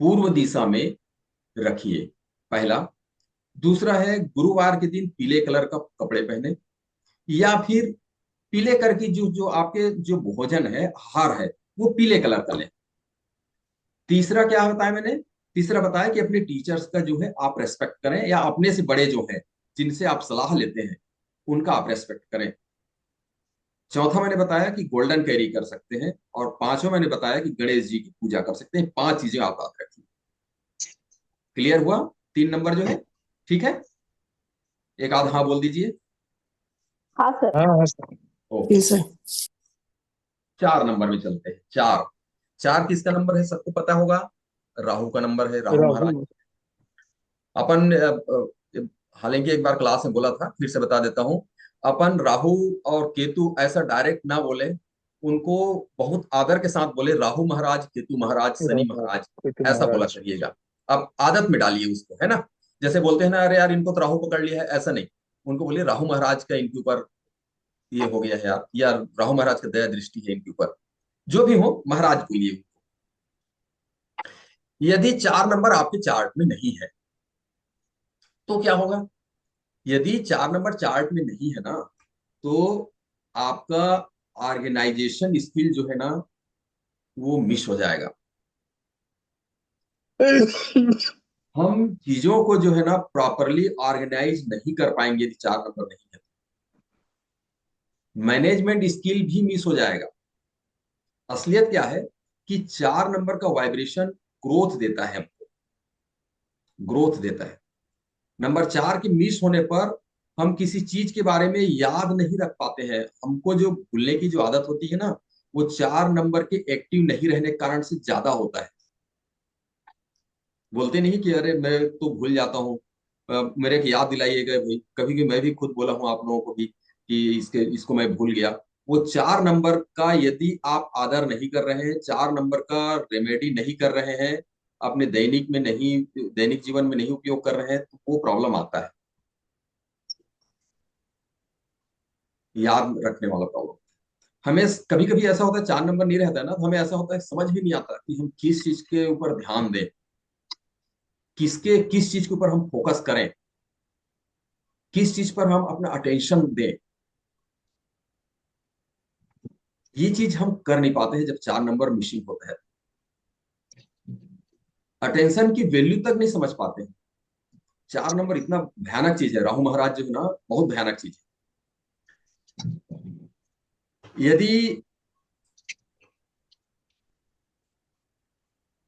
पूर्व दिशा में रखिए, पहला। दूसरा है गुरुवार के दिन पीले कलर का कपड़े पहने, या फिर पीले कलर की जो जो आपके जो भोजन है, आहार है, वो पीले कलर का लें। तीसरा क्या बताया मैंने? तीसरा बताया कि अपने टीचर्स का जो है आप रेस्पेक्ट करें, या अपने से बड़े जो हैं जिनसे आप सलाह लेते हैं उनका आप रेस्पेक्ट करें। चौथा मैंने बताया कि गोल्डन कैरी कर सकते हैं, और पांचवा मैंने बताया कि गणेश जी की पूजा कर सकते हैं। 5 चीजें आप याद रखिए। क्लियर हुआ? 3 नंबर जो है, ठीक है? एक आध हाँ बोल दीजिए। हाँ सर। हाँ सर। ओके। जी सर। 4 नंबर में चलते हैं। चार, चार किसका नंबर है सबको पता होगा? राहु का नंबर है, राहु महाराज। राहुल। अपन हालांकि एक बार क्लास में बोला था, फिर से बता देता हूँ। अपन राहु और केतु ऐसा डायरेक्ट ना बोले, उनको बहुत आदर के साथ बोले, राहु महाराज, केतु महाराज, शनि राहुल महाराज, केतु ऐसा बोला महाराज। करिएगा। अब आदत में डालिए उसको, है ना? जैसे बोलते हैं ना, अरे यार इनको तो राहु पकड़ लिया है, ऐसा नहीं। उनको बोलिए राहु महाराज का इनके ऊपर ये हो गया है यार, या राहु महाराज का दया दृष्टि है इनके ऊपर। जो भी हो, महाराज बोलिए। यदि 4 नंबर आपके चार्ट में नहीं है तो क्या होगा? यदि 4 नंबर चार्ट में नहीं है ना, तो आपका ऑर्गेनाइजेशन स्किल जो है ना, वो मिस हो जाएगा। हम चीजों को जो है ना प्रॉपरली ऑर्गेनाइज नहीं कर पाएंगे यदि 4 नंबर नहीं है। मैनेजमेंट स्किल भी मिस हो जाएगा। असलियत क्या है कि 4 नंबर का वाइब्रेशन ग्रोथ देता है हमको, ग्रोथ देता है। नंबर 4 के मिस होने पर हम किसी चीज के बारे में याद नहीं रख पाते हैं। हमको जो भूलने की जो आदत होती है ना, वो 4 नंबर के एक्टिव नहीं रहने के कारण से ज्यादा होता है। बोलते नहीं कि अरे मैं तो भूल जाता हूँ, मेरे को याद दिलाइएगा भाई। कभी कभी मैं भी खुद बोला हूँ आप लोगों को भी कि इसको मैं भूल गया। वो 4 नंबर का यदि आप आदर नहीं कर रहे हैं, 4 नंबर का रेमेडी नहीं कर रहे हैं, अपने दैनिक में नहीं, दैनिक जीवन में नहीं उपयोग कर रहे हैं, तो वो प्रॉब्लम आता है, याद रखने वाला प्रॉब्लम। हमें कभी कभी ऐसा होता है 4 नंबर नहीं रहता है ना, तो हमें ऐसा होता है समझ भी नहीं आता कि हम किस चीज के ऊपर ध्यान दें, किस चीज के ऊपर हम फोकस करें, किस चीज पर हम अपना अटेंशन दें। ये चीज हम कर नहीं पाते हैं जब 4 नंबर मिसिंग होता है। अटेंशन की वैल्यू तक नहीं समझ पाते हैं। 4 नंबर इतना भयानक चीज है, राहु महाराज जो है ना, बहुत भयानक चीज है। यदि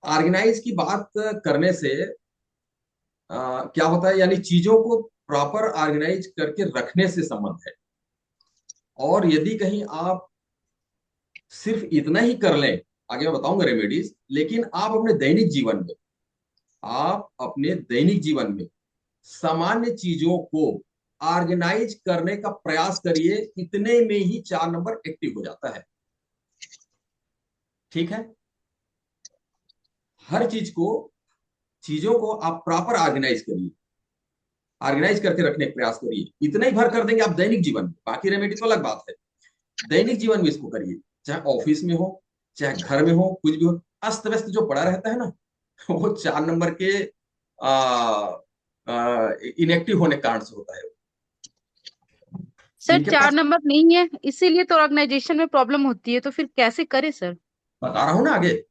ऑर्गेनाइज की बात करने से क्या होता है, यानी चीजों को प्रॉपर ऑर्गेनाइज करके रखने से संबंध है। और यदि कहीं आप सिर्फ इतना ही कर लें, आगे मैं बताऊंगा रेमेडीज, लेकिन आप अपने दैनिक जीवन में, आप अपने दैनिक जीवन में सामान्य चीजों को ऑर्गेनाइज करने का प्रयास करिए, इतने में ही 4 नंबर एक्टिव हो जाता है। ठीक है? हर चीजों को आप प्रॉपर ऑर्गेनाइज करिए, ऑर्गेनाइज करके रखने का प्रयास करिए। इतना ही भर कर देंगे आप दैनिक जीवन में, बाकी रेमेडी तो अलग बात है। दैनिक जीवन में इसको करिए, चाहे ऑफिस में हो, चाहे घर में हो, कुछ भी हो। अस्त व्यस्त जो पड़ा रहता है ना, वो 4 नंबर के इनएक्टिव होने के कारण से होता है। सर इनके चार पास नंबर नहीं है, इसीलिए तो ऑर्गेनाइजेशन में प्रॉब्लम होती है, तो फिर कैसे करे सर? बता रहा हूँ ना, आगे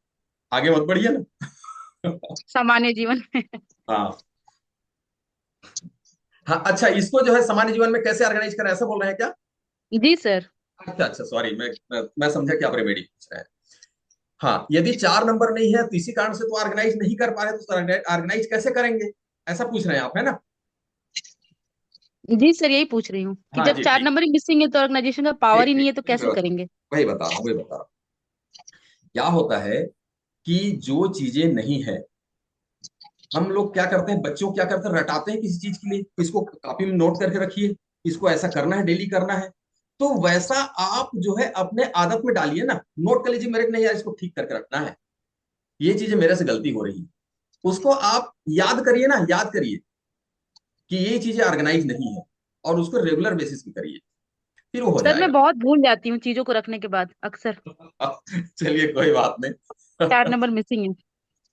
आगे मत बढ़िए ना। सामान्य जीवन में। हाँ हाँ, अच्छा, इसको जो है सामान्य जीवन में कैसे ऑर्गेनाइज करें, ऐसा बोल रहे हैं क्या? जी सर। अच्छा अच्छा, सॉरी, मैं समझा कि आप रेमेडी पूछ रहे हैं। हाँ, यदि 4 नंबर नहीं है तो इसी कारण से तो ऑर्गेनाइज नहीं कर पा रहे, तो ऑर्गेनाइज कैसे करेंगे, ऐसा पूछ रहे हैं आप, है ना? जी सर, यही पूछ रही हूँ कि हाँ जब जी, चार ठीक नंबर ही मिसिंग है तो ऑर्गेनाइजेशन का पावर ठीक ही नहीं ठीक, है तो कैसे करेंगे? वही बता रहा हूँ, वही बता रहा हूँ। क्या होता है कि जो चीजें नहीं है, हम लोग क्या करते हैं, बच्चों क्या करते हैं, रटाते हैं किसी चीज के लिए, इसको कॉपी में नोट करके रखिए, इसको ऐसा करना है, डेली करना है। तो वैसा आप जो है अपने आदत में डालिए ना, नोट कर लीजिए मेरे को, नहीं यार इसको ठीक करके रखना है, ये चीजें मेरे से गलती हो रही है, उसको आप याद करिए ना, याद करिए कि ये चीजें ऑर्गेनाइज नहीं है, और उसको रेगुलर बेसिस पे करिए, फिर वो हो सर मैं जाएगा। बहुत भूल जाती हूँ चीजों को रखने के बाद अक्सर। चलिए कोई बात नहीं। 4 नंबर मिसिंग है।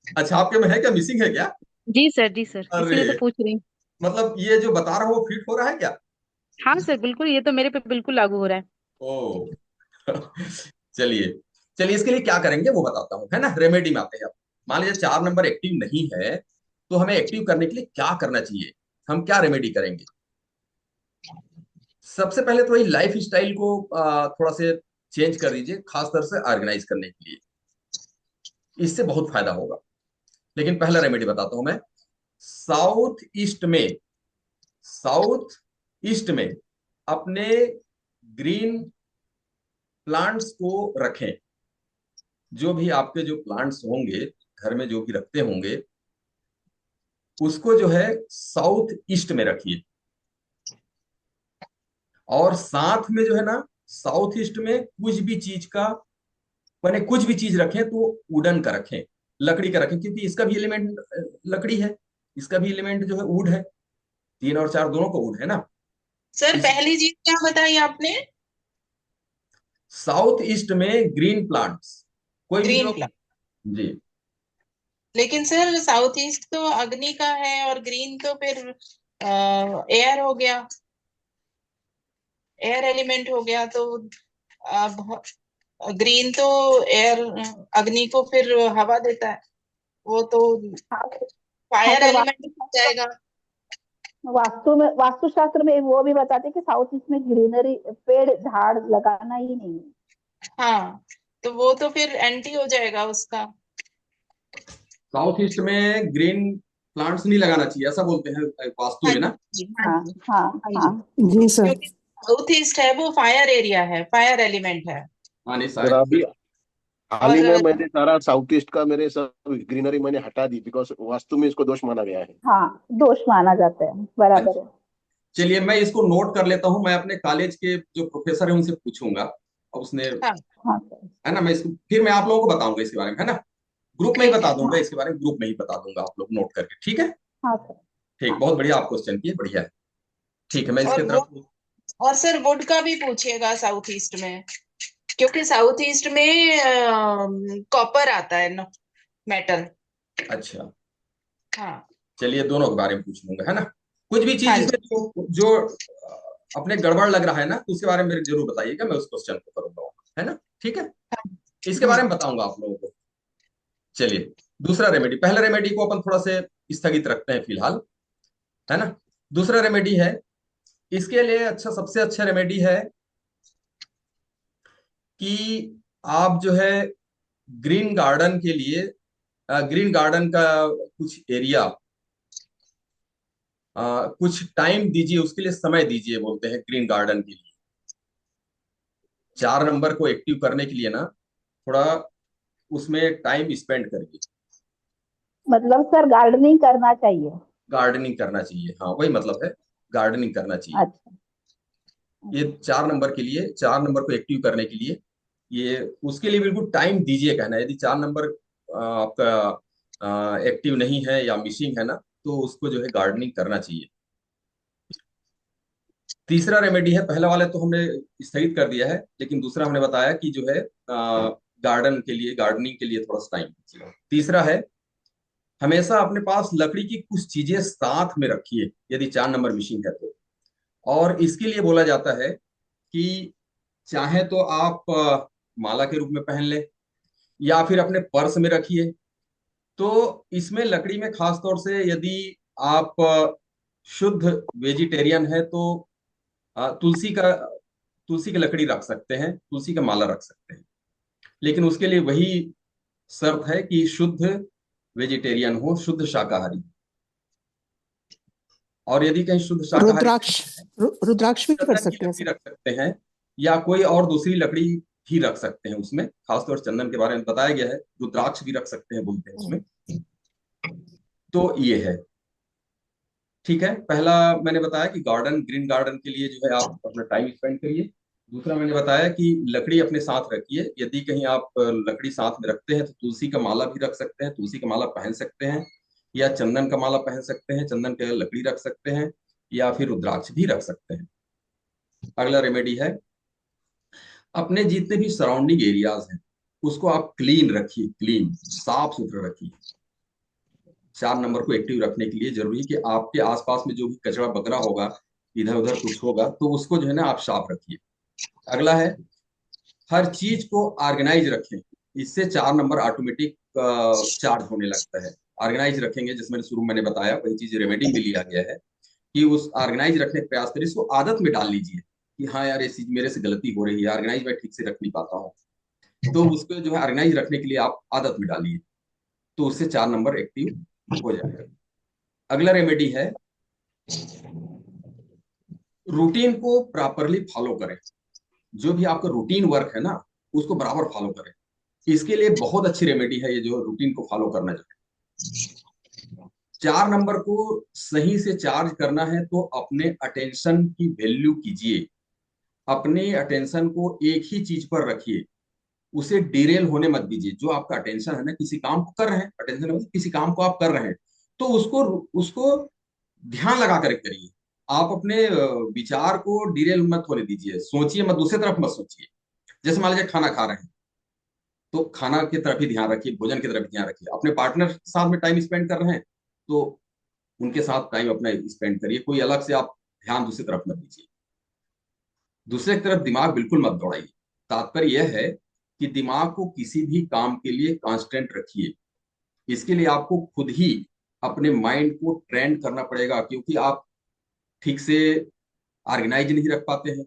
अच्छा, आपके में है क्या, मिसिंग है क्या? जी सर, जी सर, अरे, इसीलिए तो पूछ रही हूँ। मतलब ये जो बता रहा हूँ वो फिट हो रहा है क्या? हाँ सर, बिल्कुल, ये तो मेरे पे बिल्कुल लागू हो रहा है। ओ। चलिए, चलिए इसके लिए क्या करेंगे वो बताता हूँ, है ना, रेमेडी में आते हैं अब। मान लीजिए 4 नंबर एक्टिव नहीं है, तो हमें एक्टिव करने के लिए क्या करना चाहिए, हम क्या रेमेडी करेंगे? सबसे पहले तो वही लाइफ स्टाइल को थोड़ा से चेंज कर दीजिए, खास तौर से ऑर्गेनाइज करने के लिए, इससे बहुत फायदा होगा। लेकिन पहला रेमेडी बताता हूं मैं। साउथ ईस्ट में, साउथ ईस्ट में अपने ग्रीन प्लांट्स को रखें, जो भी आपके जो प्लांट्स होंगे घर में, जो भी रखते होंगे, उसको जो है साउथ ईस्ट में रखिए। और साथ में जो है ना, साउथ ईस्ट में कुछ भी चीज का, मैंने कुछ भी चीज रखें तो वुडन का रखें, लकड़ी का रखें, क्योंकि इसका भी एलिमेंट लकड़ी है, इसका भी एलिमेंट जो है वुड है, 3 और 4 दोनों का वुड है ना। सर इस पहली चीज क्या बताई आपने? साउथ ईस्ट में ग्रीन प्लांट्स, कोई भी ग्रीन जो, प्लांट। जी, लेकिन सर साउथ ईस्ट तो अग्नि का है और ग्रीन तो फिर एयर हो गया, एयर एलिमेंट हो गया। तो अब ग्रीन तो एयर, अग्नि को फिर हवा देता है, वो तो हाँ हाँ फायर सर, एलिमेंट हो जाएगा। वास्तु में, वास्तुशास्त्र में वो भी बताते हैं कि साउथ ईस्ट में ग्रीनरी, पेड़ झाड़ लगाना ही नहीं है। हाँ, तो वो तो फिर एंटी हो जाएगा उसका। साउथ ईस्ट में ग्रीन प्लांट्स नहीं लगाना चाहिए, ऐसा बोलते हैं वास्तु हाँ में ना। जी, हाँ हाँ जी, हाँ हाँ हाँ। जी। जी सर। क्योंकि साउथ ईस्ट है वो फायर एरिया है, फायर एलिमेंट है। हाँ नहीं, सर अभी हाल ही में और मैंने सारा साउथ ईस्ट का मेरे सब ग्रीनरी मैंने हटा दी, बिकॉज वास्तु में इसको दोष माना गया है। हाँ, दोष माना जाता है, बराबर अच्छा, है। चलिए मैं इसको नोट कर लेता हूँ, मैं अपने कॉलेज के जो प्रोफेसर है उनसे पूछूंगा, और उसने, हाँ, हाँ सर। है ना, मैं इसको फिर मैं आप लोगों को बताऊंगा इसके बारे में, है ना, ग्रुप में ही ठीक बता है। दूंगा, हाँ इसके बारे में ग्रुप में ही बता दूंगा, आप लोग नोट करके, ठीक है? हाँ सर। ठीक, हाँ बहुत बढ़िया, आप क्वेश्चन किए, बढ़िया है। ठीक है, मैं इसके और वो, तरफ, और सर वुड का भी पूछिएगा साउथ ईस्ट में, क्योंकि साउथ ईस्ट में कॉपर आता है ना, मेटल। अच्छा, हाँ चलिए दोनों के बारे में पूछ लूंगा, है ना। कुछ भी चीज हाँ इसमें जी। जो अपने गड़बड़ लग रहा है ना, तो उसके बारे में मेरे को जरूर बताइएगा, मैं उस क्वेश्चन को करूंगा, है ना, ठीक है, इसके बारे हम्म। में बताऊंगा आप लोगों को। चलिए, दूसरा रेमेडी, पहला रेमेडी को अपन थोड़ा से स्थगित रखते हैं फिलहाल, है ना। दूसरा रेमेडी है, इसके लिए अच्छा, सबसे अच्छा रेमेडी है कि आप जो है ग्रीन गार्डन के लिए, ग्रीन गार्डन का कुछ एरिया, कुछ टाइम दीजिए, उसके लिए समय दीजिए, बोलते हैं ग्रीन गार्डन के लिए। 4 नंबर को एक्टिव करने के लिए ना, थोड़ा उसमें टाइम स्पेंड करिए, मतलब सर गार्डनिंग करना चाहिए। गार्डनिंग करना चाहिए, हाँ वही मतलब है, गार्डनिंग करना चाहिए। अच्छा। ये 4 नंबर के लिए, 4 नंबर को एक्टिव करने के लिए, ये उसके लिए बिल्कुल टाइम दीजिए, कहना है। यदि 4 नंबर आपका एक्टिव नहीं है या मिसिंग है ना, तो उसको जो है गार्डनिंग करना चाहिए। तीसरा रेमेडी है, पहला वाला तो हमने स्थगित कर दिया है, लेकिन दूसरा हमने बताया कि जो है गार्डन के लिए, गार्डनिंग के लिए थोड़ा सा टाइम दीजिए। तीसरा है, हमेशा अपने पास लकड़ी की कुछ चीजें साथ में रखिए, यदि 4 नंबर मिसिंग है तो। और इसके लिए बोला जाता है कि चाहे तो आप माला के रूप में पहन लें, या फिर अपने पर्स में रखिए। तो इसमें लकड़ी में खास तौर से यदि आप शुद्ध वेजिटेरियन है तो तुलसी की लकड़ी रख सकते हैं, तुलसी का माला रख सकते हैं। लेकिन उसके लिए वही शर्त है कि शुद्ध वेजिटेरियन हो, शुद्ध शाकाहारी। और यदि कहीं शुद्ध शाकाहारी रुद्राक्ष भी कर चंदन की सकते हैं लकड़ी सर? रख सकते हैं, या कोई और दूसरी लकड़ी भी रख सकते हैं उसमें। खासतौर से चंदन के बारे में बताया गया है, रुद्राक्ष भी रख सकते हैं बोलते हैं उसमें। तो ये है। ठीक है, पहला मैंने बताया कि गार्डन, ग्रीन गार्डन के लिए जो है आप अपना टाइम स्पेंड करिए। दूसरा मैंने बताया कि लकड़ी अपने साथ रखिए। यदि कहीं आप लकड़ी साथ में रखते हैं तो तुलसी का माला भी रख सकते हैं, तुलसी का माला पहन सकते हैं, या चंदन का माला पहन सकते हैं, चंदन की लकड़ी रख सकते हैं, या फिर रुद्राक्ष भी रख सकते हैं। अगला रेमेडी है, अपने जितने भी सराउंडिंग एरियाज हैं उसको आप क्लीन रखिए, क्लीन साफ सुथरा रखिए। 4 नंबर को एक्टिव रखने के लिए जरूरी है कि आपके आसपास में जो भी कचरा बकरा होगा, इधर उधर कुछ होगा, तो उसको जो है ना आप साफ रखिए। अगला है, हर चीज को ऑर्गेनाइज रखें। इससे 4 नंबर ऑटोमेटिक चार्ज होने लगता है। ऑर्गेनाइज रखेंगे, जिसमें शुरू मैंने बताया, वही चीज रेमेडी में लिया गया है कि उस ऑर्गेनाइज रखने का प्रयास करिए। इसको आदत में डाल लीजिए कि हाँ यार, ये चीज मेरे से गलती हो रही है, ऑर्गेनाइज मैं ठीक से रख नहीं पाता हूँ। तो उसको जो है ऑर्गेनाइज रखने के लिए आप आदत में डालिए, तो उससे 4 नंबर एक्टिव हो जाएगा। अगला रेमेडी है, रूटीन को प्रॉपरली फॉलो करें। जो भी आपका रूटीन वर्क है ना, उसको बराबर फॉलो करें। इसके लिए बहुत अच्छी रेमेडी है ये, जो रूटीन को फॉलो करना जो है। 4 नंबर को सही से चार्ज करना है तो अपने अटेंशन की वैल्यू कीजिए। अपने अटेंशन को एक ही चीज पर रखिए, उसे डिरेल होने मत दीजिए। जो आपका अटेंशन है ना, किसी काम को कर रहे हैं, अटेंशन मतलब किसी काम को आप कर रहे हैं, तो उसको उसको ध्यान लगा कर करिए। आप अपने विचार को डिरेल मत होने दीजिए, सोचिए मत, दूसरी तरफ मत सोचिए। जैसे मान लीजिए खाना खा रहे हैं, तो खाना की तरफ ही ध्यान रखिए, भोजन की तरफ ध्यान रखिए। अपने पार्टनर के साथ में टाइम स्पेंड कर रहे हैं तो उनके साथ टाइम अपना स्पेंड करिए, कोई अलग से आप ध्यान दूसरी तरफ मत दीजिए। दूसरे की तरफ दिमाग बिल्कुल मत दौड़ाइए। तात्पर्य यह है कि दिमाग को किसी भी काम के लिए कांस्टेंट रखिए। इसके लिए आपको खुद ही अपने माइंड को ट्रेन करना पड़ेगा, क्योंकि आप ठीक से ऑर्गेनाइज नहीं रख पाते हैं,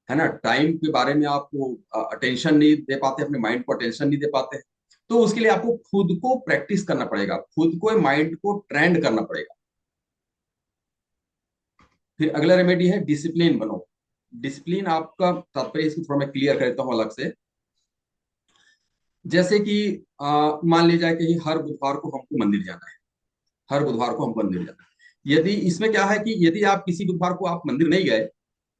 है ना। टाइम के बारे में आपको अटेंशन नहीं दे पाते, अपने माइंड को अटेंशन नहीं दे पाते हैं। तो उसके लिए आपको खुद को प्रैक्टिस करना पड़ेगा, खुद को माइंड को ट्रेंड करना पड़ेगा। फिर अगला रेमेडी है, डिसिप्लिन बनो। डिसिप्लिन आपका तात्पर्य, इसको थोड़ा मैं क्लियर करता हूं अलग से। जैसे कि मान लिया जाए कि हर बुधवार को हमको मंदिर जाना है, हर बुधवार को हमको मंदिर जाना है। यदि इसमें क्या है कि यदि आप किसी बुधवार को आप मंदिर नहीं गए,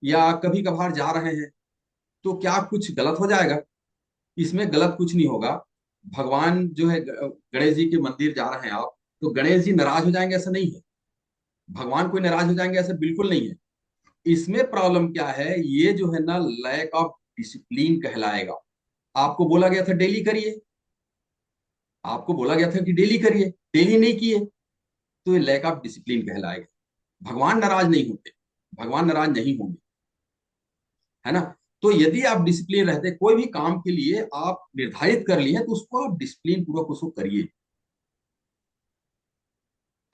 या कभी कभार जा रहे हैं, तो क्या कुछ गलत हो जाएगा? इसमें गलत कुछ नहीं होगा। भगवान जो है, गणेश जी के मंदिर जा रहे हैं आप, तो गणेश जी नाराज हो जाएंगे ऐसा नहीं है, भगवान कोई नाराज हो जाएंगे ऐसा बिल्कुल नहीं है। इसमें प्रॉब्लम क्या है, ये जो है ना लैक ऑफ डिसिप्लिन कहलाएगा। आपको बोला गया था डेली करिए, आपको बोला गया था कि डेली करिए, डेली नहीं किए, तो ये लैक ऑफ डिसिप्लिन कहलाएगा। भगवान नाराज नहीं होते, भगवान नाराज नहीं होंगे, है ना। तो यदि आप डिसिप्लिन रहते, कोई भी काम के लिए आप निर्धारित कर लिए तो उसको आप डिसिप्लिन पूर्वक उसको करिए।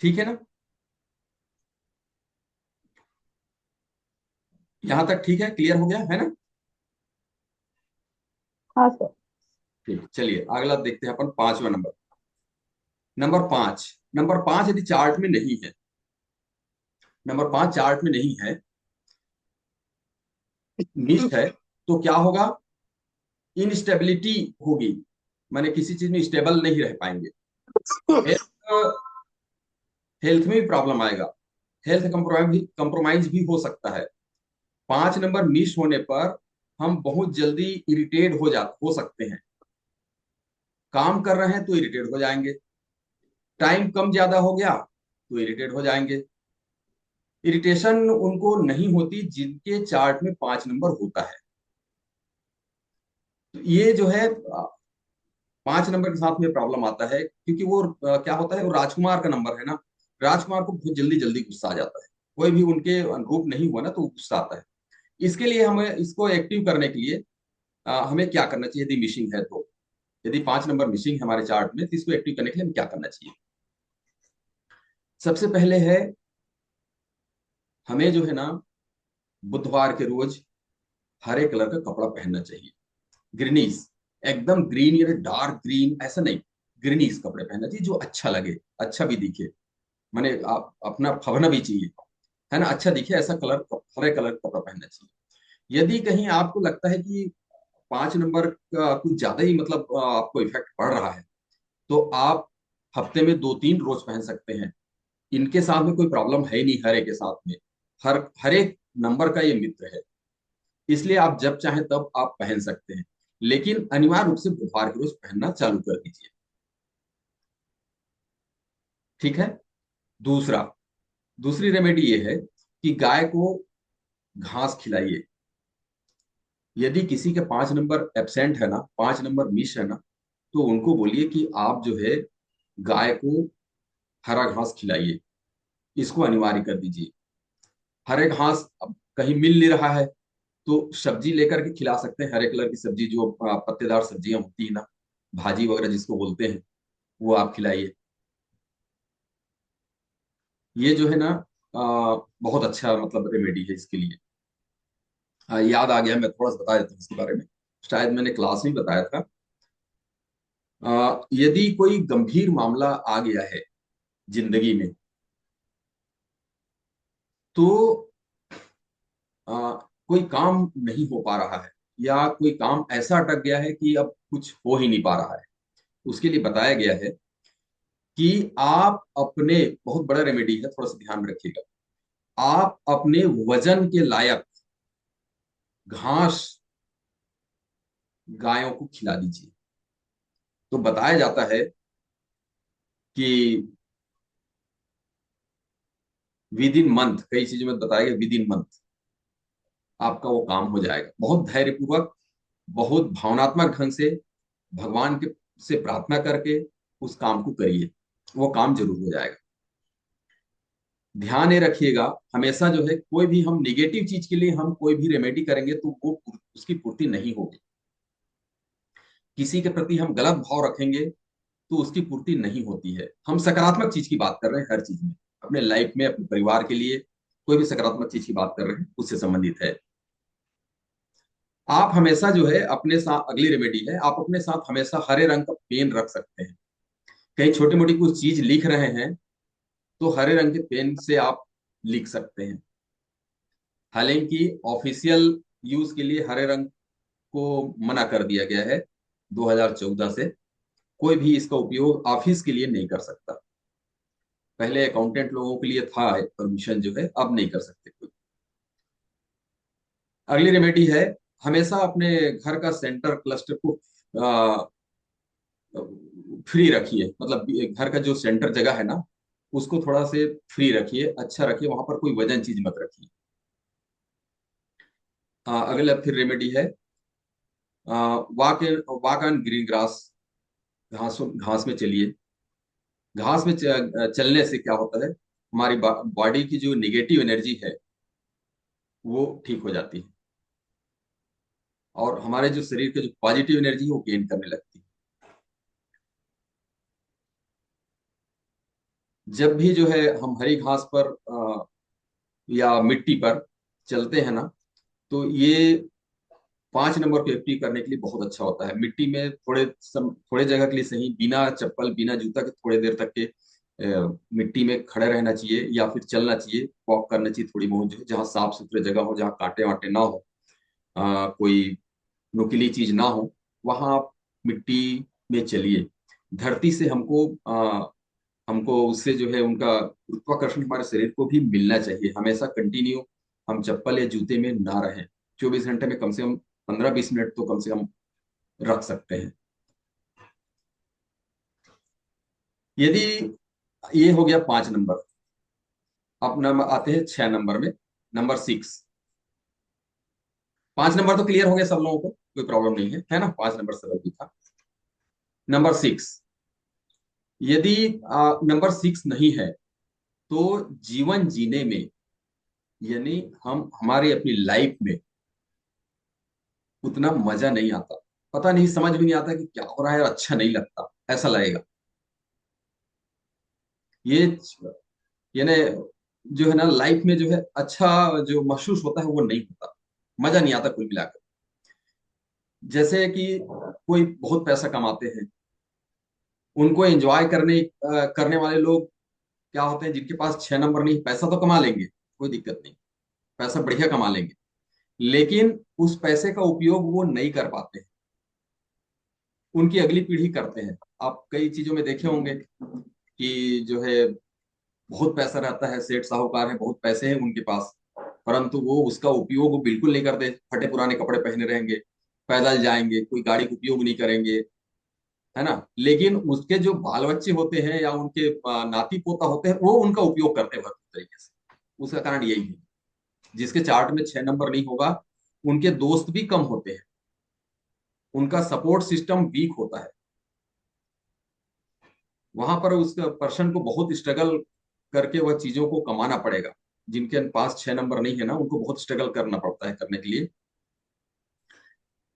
ठीक है ना, यहां तक ठीक है, क्लियर हो गया है ना? हाँ सर। ठीक, चलिए अगला देखते हैं अपन, 5वां नंबर। नंबर 5 यदि चार्ट में नहीं है, नंबर 5 चार्ट में नहीं है, मिस्ड है, तो क्या होगा? इनस्टेबिलिटी होगी, माने किसी चीज में स्टेबल नहीं रह पाएंगे। हेल्थ में भी प्रॉब्लम आएगा, हेल्थ कंप्रोमाइज भी हो सकता है। 5 नंबर मिस होने पर हम बहुत जल्दी इरिटेट हो सकते हैं। काम कर रहे हैं तो इरिटेट हो जाएंगे, टाइम कम ज्यादा हो गया तो इरिटेट हो जाएंगे। इरिटेशन उनको नहीं होती जिनके चार्ट में 5 नंबर होता है। तो ये जो है 5 नंबर के साथ में प्रॉब्लम आता है, क्योंकि वो क्या होता है, वो राजकुमार का नंबर है ना। राजकुमार को बहुत जल्दी जल्दी गुस्सा आ जाता है, कोई भी उनके अनुरूप नहीं हुआ ना तो गुस्सा आता है। इसके लिए हमें इसको एक्टिव करने के लिए हमें क्या करना चाहिए यदि मिसिंग है तो। यदि 5 नंबर मिसिंग है हमारे चार्ट में तो इसको एक्टिव करने के लिए हमें क्या करना चाहिए। सबसे पहले है हमें जो है ना बुधवार के रोज हरे कलर का कपड़ा पहनना चाहिए। ग्रीनीस, एकदम ग्रीन या डार्क ग्रीन ऐसा नहीं, ग्रीनीस कपड़े पहनना चाहिए जो अच्छा लगे, अच्छा भी दिखे, माने आप अपना फबना भी चाहिए, है ना, अच्छा दिखे ऐसा कलर, हरे कलर का कपड़ा पहनना चाहिए। यदि कहीं आपको लगता है कि 5 नंबर का कुछ ज्यादा ही मतलब आपको इफेक्ट पड़ रहा है तो आप हफ्ते में 2-3 रोज पहन सकते हैं। इनके साथ में कोई प्रॉब्लम है ही नहीं, हरे के साथ में हर एक नंबर का ये मित्र है, इसलिए आप जब चाहें तब आप पहन सकते हैं, लेकिन अनिवार्य रूप से बुधवार के रोज पहनना चालू कर दीजिए। ठीक है। दूसरा, दूसरी रेमेडी ये है कि गाय को घास खिलाइए। यदि किसी के 5 नंबर एब्सेंट है ना, 5 नंबर मिस है ना, तो उनको बोलिए कि आप जो है गाय को हरा घास खिलाइए, इसको अनिवार्य कर दीजिए। हरे घास अब कहीं मिल नहीं रहा है तो सब्जी लेकर के खिला सकते हैं, हरे कलर की सब्जी जो पत्तेदार सब्जियां होती है ना, भाजी वगैरह जिसको बोलते हैं, वो आप खिलाइए। ये जो है ना बहुत अच्छा मतलब रेमेडी है इसके लिए। याद आ गया, मैं थोड़ा सा बता देता हूँ इसके बारे में, शायद मैंने क्लास में बताया था। यदि कोई गंभीर मामला आ गया है जिंदगी में तो कोई काम नहीं हो पा रहा है या कोई काम ऐसा अटक गया है कि अब कुछ हो ही नहीं पा रहा है, उसके लिए बताया गया है कि आप अपने, बहुत बड़ा रेमेडी है, थोड़ा सा ध्यान में रखिएगा, आप अपने वजन के लायक घास गायों को खिला दीजिए। तो बताया जाता है कि विद इन मंथ, कई चीजों में बताया गया विद इन मंथ आपका वो काम हो जाएगा। बहुत धैर्यपूर्वक, बहुत भावनात्मक ढंग से भगवान के से प्रार्थना करके उस काम को करिए, वो काम जरूर हो जाएगा। ध्यान ये रखिएगा, हमेशा जो है कोई भी हम निगेटिव चीज के लिए हम कोई भी रेमेडी करेंगे तो वो उसकी पूर्ति नहीं होगी। किसी के प्रति हम गलत भाव रखेंगे तो उसकी पूर्ति नहीं होती है। हम सकारात्मक चीज की बात कर रहे हैं, हर चीज में, अपने लाइफ में, अपने परिवार के लिए कोई भी सकारात्मक चीज की बात कर रहे हैं, उससे संबंधित है। आप हमेशा जो है अपने साथ, अगली रेमेडी है, आप अपने साथ हमेशा हरे रंग का पेन रख सकते हैं। कहीं छोटी मोटी कुछ चीज लिख रहे हैं तो हरे रंग के पेन से आप लिख सकते हैं। हालांकि ऑफिशियल यूज के लिए हरे रंग को मना कर दिया गया है 2014 से, कोई भी इसका उपयोग ऑफिस के लिए नहीं कर सकता। पहले अकाउंटेंट लोगों के लिए था परमिशन, जो है अब नहीं कर सकते कोई। अगली रेमेडी है, हमेशा अपने घर का सेंटर क्लस्टर को फ्री रखिए, मतलब घर का जो सेंटर जगह है ना उसको थोड़ा से फ्री रखिए, अच्छा रखिए, वहां पर कोई वजन चीज मत रखिए। अगला फिर रेमेडी है walk walk on green grass, घास घास में चलिए। घास में चलने से क्या होता है, हमारी बॉडी की जो निगेटिव एनर्जी है वो ठीक हो जाती है और हमारे जो शरीर के जो पॉजिटिव एनर्जी है वो गेन करने लगती है। जब भी जो है हम हरी घास पर या मिट्टी पर चलते हैं ना तो ये 5 नंबर को एक्टिव करने के लिए बहुत अच्छा होता है। मिट्टी में थोड़े जगह के लिए सही, बिना चप्पल बिना जूता के थोड़ी देर तक के मिट्टी में खड़े रहना चाहिए या फिर चलना चाहिए, वॉक करना चाहिए थोड़ी बहुत, जो है जहाँ साफ सुथरे जगह हो, जहाँ कांटे वाटे ना हो, कोई नुकीली चीज ना हो, वहां आप मिट्टी में चलिए। धरती से हमको उससे जो है उनका गुरुत्वाकर्षण हमारे शरीर को भी मिलना चाहिए। हमेशा कंटिन्यू हम चप्पल या जूते में ना रहें, 24 घंटे में कम से कम 15-20 मिनट तो कम से कम रख सकते हैं। यदि ये हो गया 5 नंबर, अब नंबर आते हैं 6 नंबर में, नंबर 6। 5 नंबर तो क्लियर हो गया सब लोगों को, कोई प्रॉब्लम नहीं है ना, 5 नंबर सरल भी था। नंबर 6, यदि नंबर 6 नहीं है तो जीवन जीने में, यानी हम हमारे अपनी लाइफ में उतना मजा नहीं आता। पता नहीं, समझ भी नहीं आता कि क्या हो रहा है, अच्छा नहीं लगता, ऐसा लगेगा। ये ये ना, जो है ना लाइफ में जो है अच्छा जो महसूस होता है वो नहीं होता, मजा नहीं आता कुल मिलाकर। जैसे कि कोई बहुत पैसा कमाते हैं, उनको एंजॉय करने वाले लोग क्या होते हैं, जिनके पास 6 नंबर नहीं, पैसा तो कमा लेंगे, कोई दिक्कत नहीं, पैसा बढ़िया कमा लेंगे, लेकिन उस पैसे का उपयोग वो नहीं कर पाते हैं, उनकी अगली पीढ़ी करते हैं। आप कई चीजों में देखे होंगे कि जो है बहुत पैसा रहता है, सेठ साहूकार है, बहुत पैसे हैं उनके पास, परंतु वो उसका उपयोग बिल्कुल नहीं करते, फटे पुराने कपड़े पहने रहेंगे, पैदल जाएंगे, कोई गाड़ी का उपयोग नहीं करेंगे, है ना। लेकिन उसके जो बाल बच्चे होते हैं या उनके नाती पोता होते हैं, वो उनका उपयोग करते हैं भरपूर तरीके से। उसका कारण यही है, जिसके चार्ट में 6 नंबर नहीं होगा, उनके दोस्त भी कम होते हैं, उनका सपोर्ट सिस्टम वीक होता है। वहां पर उस पर्सन को बहुत स्ट्रगल करके वह चीजों को कमाना पड़ेगा। जिनके पास 6 नंबर नहीं है ना, उनको बहुत स्ट्रगल करना पड़ता है करने के लिए।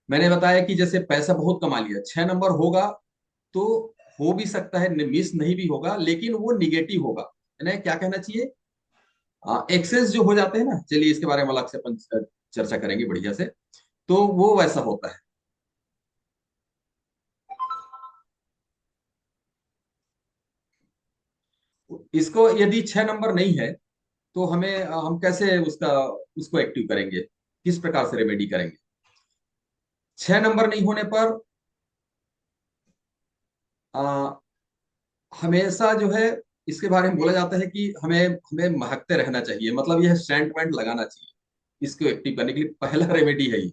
मैंने बताया कि जैसे पैसा बहुत कमा लिया, 6 नंबर होगा तो हो भी सकता है, मिस नहीं भी होगा, लेकिन वो निगेटिव होगा, यानी क्या कहना चाहिए, एक्सेस जो हो जाते हैं ना, चलिए इसके बारे में अलग से अपन चर्चा करेंगे बढ़िया से। तो वो वैसा होता है। इसको यदि 6 नंबर नहीं है तो हम कैसे उसको एक्टिव करेंगे, किस प्रकार से रेमेडी करेंगे। 6 नंबर नहीं होने पर आ, हमेशा जो है इसके बारे में बोला जाता है कि हमें हमें महकते रहना चाहिए, मतलब यह सेंट वेंट लगाना चाहिए। इसको एक्टिव करने के लिए पहला रेमेडी है ये,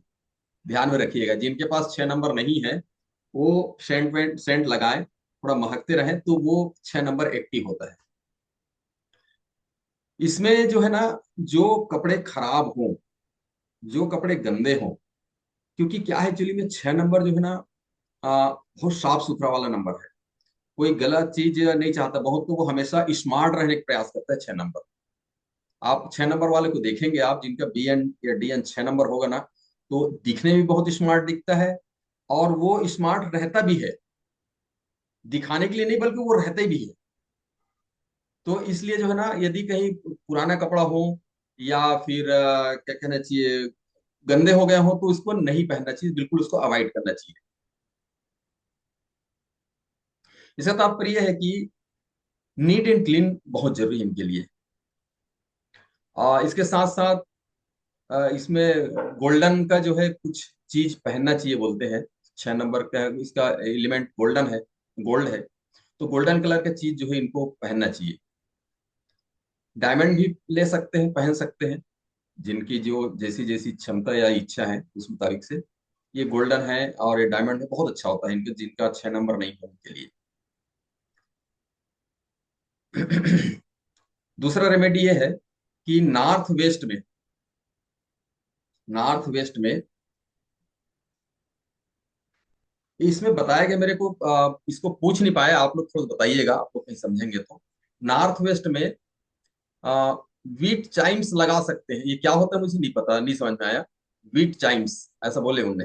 ध्यान में रखिएगा। जिनके पास 6 नंबर नहीं है वो सेंट लगाए, थोड़ा महकते रहे, तो वो 6 नंबर एक्टिव होता है। इसमें जो है ना, जो कपड़े खराब हों, जो कपड़े गंदे हों, क्योंकि क्या है एक्चुअली में 6 नंबर जो है ना, बहुत साफ सुथरा वाला नंबर है, कोई गलत चीज नहीं चाहता। बहुत तो वो हमेशा स्मार्ट रहने का प्रयास करता है 6 नंबर। आप 6 नंबर वाले को देखेंगे, आप जिनका BN या DN 6 नंबर होगा ना, तो दिखने में भी बहुत स्मार्ट दिखता है, और वो स्मार्ट रहता भी है, दिखाने के लिए नहीं बल्कि वो रहते भी है। तो इसलिए जो है ना, यदि कहीं पुराना कपड़ा हो या फिर क्या कहना चाहिए, गंदे हो गए हो, तो उसको नहीं पहनना चाहिए, बिल्कुल उसको अवॉइड करना चाहिए। इसका तात्पर्य है कि नीट एंड क्लीन बहुत जरूरी है इनके लिए। इसके साथ साथ इसमें गोल्डन का जो है कुछ चीज पहनना चाहिए, बोलते हैं 6 नंबर का इसका एलिमेंट गोल्डन है, गोल्ड है, तो गोल्डन कलर का चीज जो है इनको पहनना चाहिए। डायमंड भी ले सकते हैं, पहन सकते हैं, जिनकी जो जैसी जैसी क्षमता या इच्छा है उस मुताबिक से। ये गोल्डन है और ये डायमंड है, बहुत अच्छा होता है इनके, जिनका 6 नंबर नहीं है उनके लिए। दूसरा रेमेडी ये है कि नॉर्थ वेस्ट में इसमें बताया गया मेरे को, इसको पूछ नहीं पाया, आप लोग थोड़ा बताइएगा, आप लोग कहीं समझेंगे तो। नॉर्थ वेस्ट में वीट चाइम्स लगा सकते हैं, ये क्या होता है मुझे नहीं पता, नहीं समझ में आया। वीट चाइम्स ऐसा बोले उनने,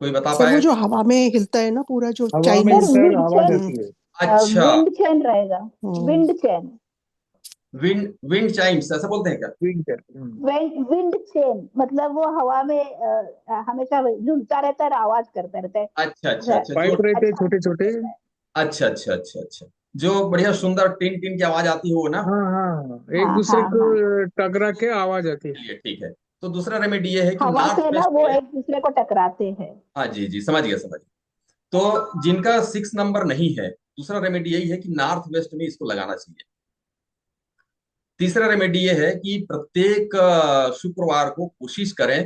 कोई बता सर वो पाएगा? जो हवा में हिलता है ना पूरा जो हवा में चाइनीज। सर हिलता है और विंड आवाज चैन, आती है। अच्छा, विंड चैन रहेगा, विंड चैन, विंड चाइम्स ऐसा बोलते हैं क्या? ठीक है। विंड चेन मतलब वो हवा में हमेशा झूलता रहता है और आवाज करता रहता है। अच्छा अच्छा अच्छा, जो पाइप रहते हैं अच्छा छोटे छोटे। रहता है। अच्छा अच्छा अच्छा अच्छा, जो बढ़िया सुंदर टिन टिन की आवाज आती है वो ना। हाँ हाँ, एक हाँ दूसरे हाँ को हाँ, टकरा के आवाज आती है। चलिए ठीक है। तो दूसरा रेमेडी ये है कि हवा नॉर्थ से ना वेस्ट वो में, एक दूसरे को टकराते हैं। हाँ जी जी, समझ गया समझ गया। तो जिनका 6 नंबर नहीं है, दूसरा रेमेडी यही है कि नॉर्थ वेस्ट में इसको लगाना चाहिए। तीसरा रेमेडी ये है कि प्रत्येक शुक्रवार को कोशिश करें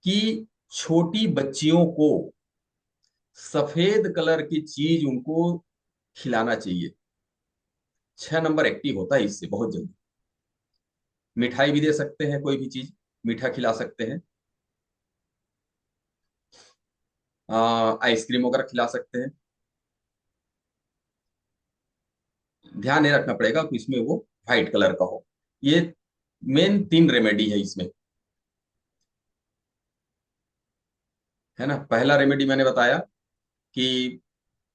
कि छोटी बच्चियों को सफेद कलर की चीज उनको खिलाना चाहिए। 6 नंबर एक्टिव होता है इससे बहुत जल्दी। मिठाई भी दे सकते हैं, कोई भी चीज मीठा खिला सकते हैं, आइसक्रीम वगैरह खिला सकते हैं। ध्यान ये रखना पड़ेगा कि इसमें वो व्हाइट कलर का हो। ये मेन 3 रेमेडी है इसमें। है ना। पहला रेमेडी मैंने बताया कि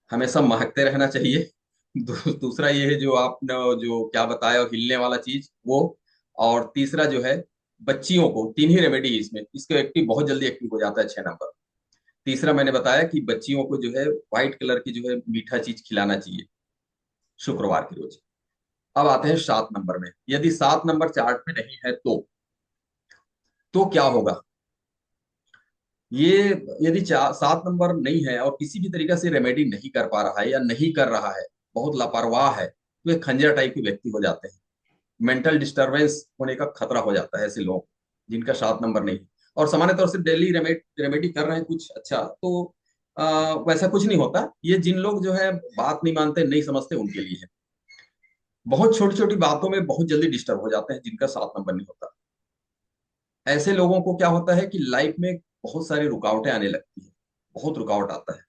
हमेशा महकते रहना चाहिए। दूसरा ये है जो आपने जो क्या बताया हिलने वाला चीज वो। और तीसरा जो है बच्चियों को, तीन ही रेमेडी इसमें, इसको एक्टिव बहुत जल्दी एक्टिव हो जाता है 6 नंबर। तीसरा मैंने बताया कि बच्चियों को जो है व्हाइट कलर की जो है मीठा चीज खिलाना चाहिए शुक्रवार के रोज। अब आते हैं 7 नंबर में। यदि 7 नंबर चार्ट में नहीं है तो क्या होगा ये। यदि 7 नंबर नहीं है और किसी भी तरीके से रेमेडी नहीं कर पा रहा है या नहीं कर रहा है, बहुत लापरवाह है, तो ये खंजर टाइप के व्यक्ति हो जाते हैं। मेंटल डिस्टरबेंस होने का खतरा हो जाता है ऐसे लोग जिनका 7 नंबर नहीं। और सामान्य तौर से डेली रेमेडी कर रहे हैं कुछ अच्छा तो वैसा कुछ नहीं होता। ये जिन लोग जो है बात नहीं मानते नहीं समझते उनके लिए है। बहुत छोटी छोटी बातों में बहुत जल्दी डिस्टर्ब हो जाते हैं जिनका 7 नंबर नहीं होता। ऐसे लोगों को क्या होता है कि लाइफ में बहुत सारी रुकावटें आने लगती है, बहुत रुकावट आता है।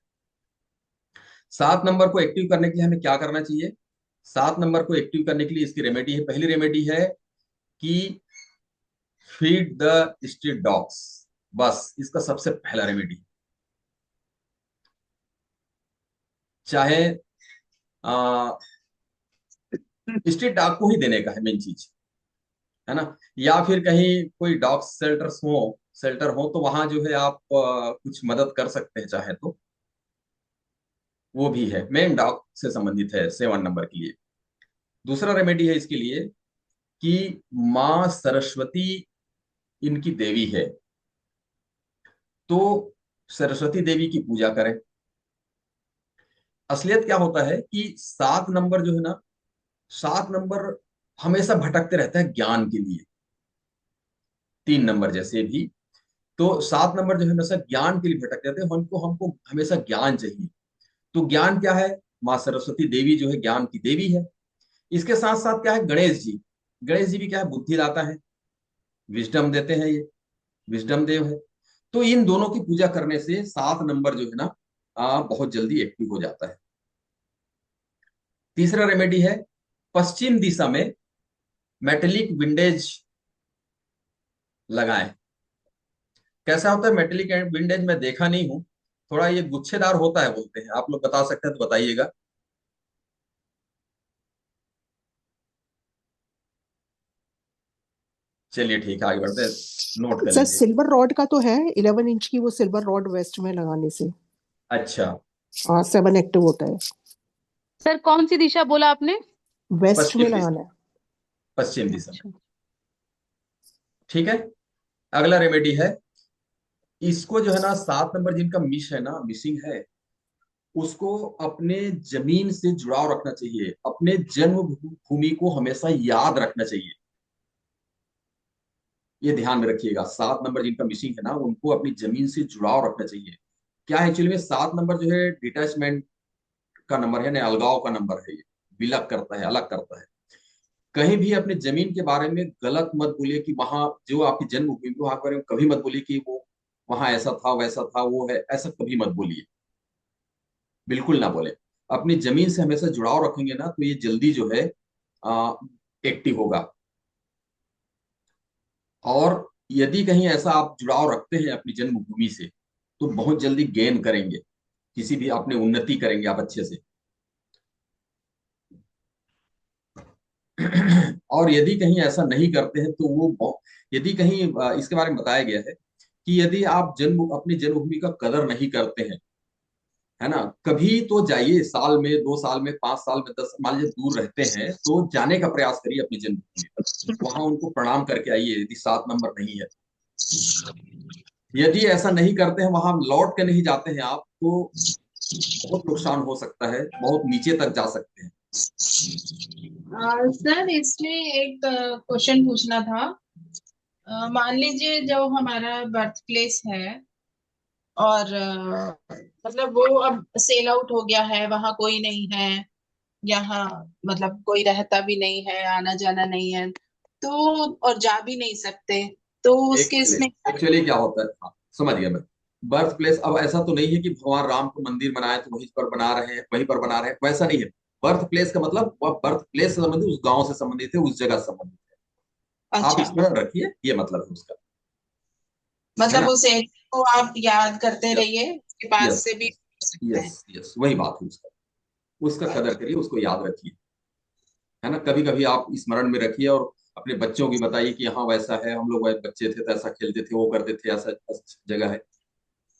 7 नंबर को एक्टिव करने के लिए हमें क्या करना चाहिए। 7 नंबर को एक्टिव करने के लिए इसकी रेमेडी है, पहली रेमेडी है कि फीड द स्ट्रीट डॉग्स। बस इसका सबसे पहला रेमेडी। चाहे स्ट्रीट डॉग को ही देने का है मेन चीज, है ना। या फिर कहीं कोई डॉग शेल्टर हो तो वहां जो है आप कुछ मदद कर सकते हैं चाहे तो, वो भी है, मेन डॉग से संबंधित है 7 नंबर के लिए। दूसरा रेमेडी है इसके लिए कि माँ सरस्वती इनकी देवी है, तो सरस्वती देवी की पूजा करें। असलियत क्या होता है कि 7 नंबर जो है ना, 7 नंबर हमेशा भटकते रहता है ज्ञान के लिए, 3 नंबर जैसे भी। तो 7 नंबर जो है हमेशा ज्ञान के लिए भटकते रहते हैं। हमको हमको हमेशा ज्ञान चाहिए। तो ज्ञान क्या है, माँ सरस्वती देवी जो है ज्ञान की देवी है। इसके साथ साथ क्या है, गणेश जी। गणेश जी भी क्या है, बुद्धि लाता है, विजडम देते हैं, ये विजडम देव है। तो इन दोनों की पूजा करने से 7 नंबर जो है ना बहुत जल्दी एक्टिव हो जाता है। तीसरा रेमेडी है पश्चिम दिशा में मेटेलिक विंडेज लगाएं। कैसा होता है मेटेलिक विंडेज, मैं देखा नहीं हूं, थोड़ा ये गुच्छेदार होता है बोलते हैं, आप लोग बता सकते हैं तो बताइएगा। चलिए ठीक है, आगे बढ़ते हैं, नोट कर सर लीजिए। सिल्वर रॉड का तो है 11 इंच की, वो सिल्वर रॉड वेस्ट में लगाने से अच्छा। 7 एक्टिव होता है। सर कौन सी दिशा बोला आपने? वेस्ट में पश्चिम दिशा, लगाना है। पश्चिम दिशा में। अच्छा। ठीक है। अगला रेमेडी है, इसको जो है ना 7 नंबर जिनका मिसिंग है, उसको अपने जमीन से जुड़ाव रखना चाहिए, अपने जन्म भूमि को हमेशा याद रखना चाहिए। ये ध्यान में रखिएगा, 7 नंबर जिनका मिसिंग है ना, उनको अपनी जमीन से जुड़ाव रखना चाहिए। क्या एक्चुअली में 7 नंबर जो है डिटैचमेंट का नंबर है ना, अलगाव का नंबर है। ये विलग करता है, अलग करता है। कहीं भी अपने जमीन के बारे में गलत मत बोलिए कि वहां जो आपकी जन्मभूमि वहां के बारे में कभी मत बोलिए कि वो वहां ऐसा था वैसा था वो है, ऐसा कभी मत बोलिए, बिल्कुल ना बोले। अपनी जमीन से हमेशा जुड़ाव रखेंगे ना तो ये जल्दी जो है एक्टिव होगा। और यदि कहीं ऐसा आप जुड़ाव रखते हैं अपनी जन्मभूमि से तो बहुत जल्दी गेन करेंगे, किसी भी अपने उन्नति करेंगे आप अच्छे से। और यदि कहीं ऐसा नहीं करते हैं तो यदि कहीं इसके बारे में बताया गया है कि यदि आप अपनी जन्मभूमि का कदर नहीं करते हैं, है ना, कभी तो जाइए, साल में 2 साल में 5 साल में 10, मान लीजिए दूर रहते हैं तो जाने का प्रयास करिए अपनी जन्मभूमि पर, वहां उनको प्रणाम करके आइए यदि 7 नंबर नहीं है। यदि ऐसा नहीं करते हैं, वहां लौट के नहीं जाते हैं आप, तो बहुत नुकसान हो सकता है, बहुत नीचे तक जा सकते हैं। सर इसमें एक क्वेश्चन पूछना था। मान लीजिए जो हमारा बर्थ प्लेस है और मतलब वो अब सेल आउट हो गया है, वहां कोई नहीं है, यहाँ मतलब कोई रहता भी नहीं है, आना जाना नहीं है, तो और जा भी नहीं सकते, तो उस केस एक्चुअली में एक्चुअली क्या होता है, हाँ समझ गया मैं। बर्थ प्लेस अब ऐसा तो नहीं है कि भगवान राम को मंदिर बनाए तो वहीं पर बना रहे हैं, वहीं पर बना रहे हैं, वैसा नहीं है। बर्थ प्लेस का मतलब वह बर्थ प्लेस से संबंधित, उस गांव से संबंधित है, उस जगह से संबंधित है। आप अच्छा, स्मरण रखिए, ये मतलब है उसका, है मतलब ना। उसे को आप याद करते रहिए, उसके पास यस से भी कर सकते हैं। यस यस, वही बात है उसका। उसका कदर करिए, उसको याद रखिए, है ना। कभी कभी आप स्मरण में रखिए और अपने बच्चों की बताइए कि हाँ वैसा है, हम लोग बच्चे थे तो ऐसा खेलते थे, वो करते थे, ऐसा ऐसा जगह है।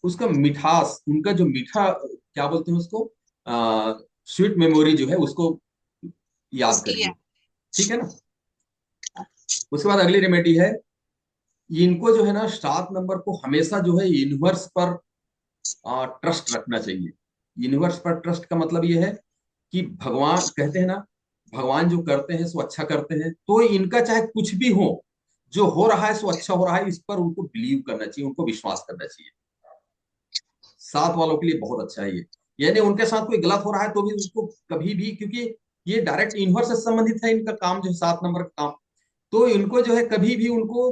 उसका मिठास, उनका जो मीठा, क्या बोलते हैं उसको, स्वीट मेमोरी जो है उसको याद उसकी करिए, ठीक है ना। उसके बाद अगली रेमेडी है, इनको जो है ना 7 नंबर को हमेशा जो है यूनिवर्स पर ट्रस्ट रखना चाहिए। यूनिवर्स पर ट्रस्ट का मतलब ये है कि भगवान, कहते हैं ना, भगवान जो करते हैं सो अच्छा करते हैं, तो इनका चाहे कुछ भी हो, जो हो रहा है सो अच्छा हो रहा है, इस पर उनको बिलीव करना चाहिए, उनको विश्वास करना चाहिए। 7 वालों के लिए बहुत अच्छा है ये। यानी उनके साथ कोई गलत हो रहा है तो भी उसको कभी भी, क्योंकि ये डायरेक्ट यूनिवर्स से संबंधित है इनका काम, जो है 7 नंबर का काम, तो इनको जो है कभी भी उनको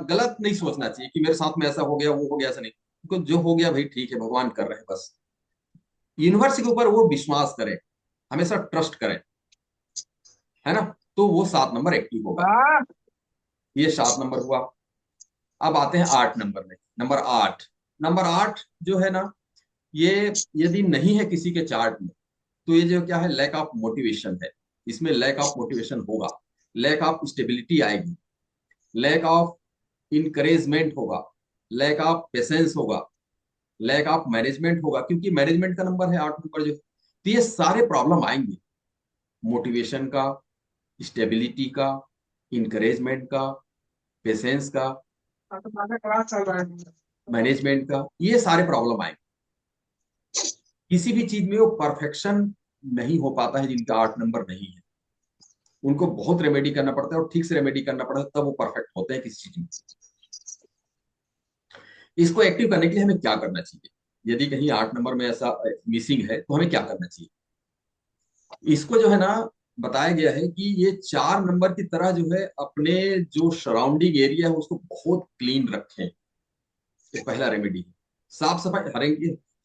गलत नहीं सोचना चाहिए कि मेरे साथ में ऐसा हो गया, वो हो गया, ऐसा नहीं। उनको जो हो गया भाई ठीक है, भगवान कर रहे हैं बस। यूनिवर्स के ऊपर वो विश्वास करें, हमेशा ट्रस्ट करें, है ना। तो वो 7 नंबर एक्टिव होगा। ये 7 नंबर हुआ। अब आते हैं 8 नंबर में। नंबर 8 जो है ना, ये यदि नहीं है किसी के चार्ट में, तो ये जो क्या है, लैक ऑफ मोटिवेशन है। इसमें लैक ऑफ मोटिवेशन होगा, लैक ऑफ स्टेबिलिटी आएगी, लैक ऑफ इनकरेजमेंट होगा, लैक ऑफ पेशेंस होगा, लैक ऑफ मैनेजमेंट होगा, क्योंकि मैनेजमेंट का नंबर है 8 नंबर जो। तो ये सारे प्रॉब्लम आएंगे, मोटिवेशन का, स्टेबिलिटी का, इनकरेजमेंट का, पेशेंस का, मैनेजमेंट का, ये सारे प्रॉब्लम आएंगे। किसी भी चीज में वो परफेक्शन नहीं हो पाता है जिनका 8 नंबर नहीं है। उनको बहुत रेमेडी करना पड़ता है और ठीक से रेमेडी करना पड़ता है, तब वो परफेक्ट होते हैं किसी चीज में। इसको एक्टिव करने के लिए हमें क्या करना चाहिए, यदि कहीं 8 नंबर में ऐसा मिसिंग है तो हमें क्या करना चाहिए। इसको जो है ना, बताया गया है कि ये 4 नंबर की तरह जो है अपने जो सराउंडिंग एरिया है उसको बहुत क्लीन रखें। ये पहला रेमेडी है। साफ सफाई,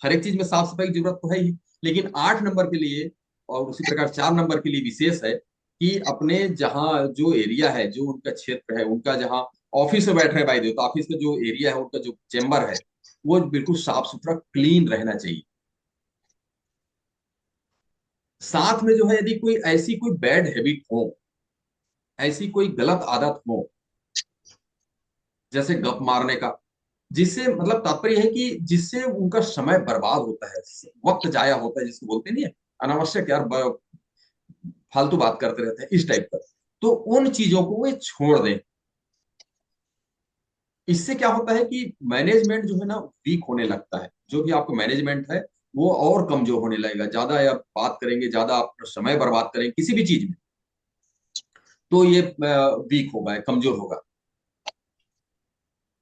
हर एक चीज में साफ सफाई की जरूरत तो है ही, लेकिन 8 नंबर के लिए और उसी प्रकार 4 नंबर के लिए विशेष है कि अपने जहाँ जो एरिया है, जो उनका क्षेत्र है, उनका जहाँ ऑफिस में बैठ रहे हैं भाई, तो ऑफिस का जो एरिया है, उनका जो चेम्बर है, वो बिल्कुल साफ सुथरा क्लीन रहना चाहिए। साथ में जो है यदि कोई ऐसी कोई बैड हैबिट हो, ऐसी कोई गलत आदत हो, जैसे गप मारने का, जिससे मतलब तात्पर्य है कि जिससे उनका समय बर्बाद होता है, वक्त जाया होता है, जिसको बोलते नहीं है अनावश्यक यार, फालतू बात करते रहते हैं, इस टाइप का, तो उन चीजों को वे छोड़ दें। इससे क्या होता है कि मैनेजमेंट जो है ना वीक होने लगता है, जो भी आपका मैनेजमेंट है वो और कमजोर होने लगेगा। ज्यादा आप बात करेंगे, ज्यादा आप समय बर्बाद करेंगे किसी भी चीज में, तो ये वीक होगा, कमजोर होगा।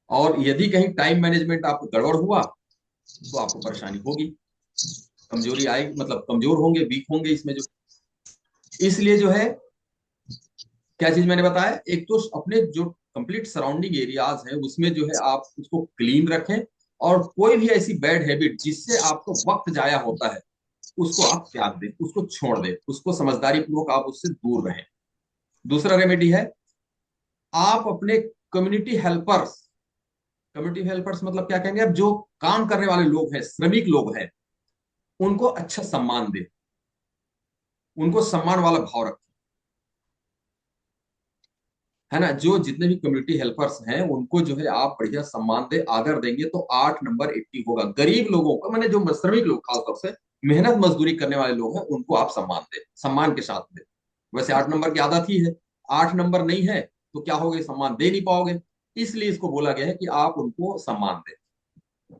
और यदि कहीं टाइम मैनेजमेंट आपको गड़बड़ हुआ तो आपको परेशानी होगी, कमजोरी आएगी, मतलब कमजोर होंगे, वीक होंगे इसमें जो। इसलिए जो है, क्या चीज मैंने बताया, एक तो अपने जो कंप्लीट सराउंडिंग एरियाज है उसमें जो है आप उसको क्लीन रखें, और कोई भी ऐसी बैड हैबिट जिससे आपको वक्त जाया होता है उसको आप त्याग दें, उसको छोड़ दें, उसको समझदारी पूर्वक आप उससे दूर रहें। दूसरा रेमेडी है, आप अपने कम्युनिटी हेल्पर्स मतलब क्या कहेंगे, अब जो काम करने वाले लोग हैं, श्रमिक लोग हैं, उनको अच्छा सम्मान दे, उनको सम्मान वाला भाव रखें, है ना। जो जितने भी कम्युनिटी हेल्पर्स हैं उनको जो है आप बढ़िया सम्मान दे, आदर देंगे तो 8 नंबर एक्टिव होगा। गरीब लोगों को, मैंने जो श्रमिक लोग खासतौर से मेहनत मजदूरी करने वाले लोग हैं, उनको आप सम्मान दे, सम्मान के साथ दे। वैसे 8 नंबर की आदत ही है, 8 नंबर नहीं है तो क्या होगा, सम्मान दे नहीं पाओगे, इसलिए इसको बोला गया है कि आप उनको सम्मान दें।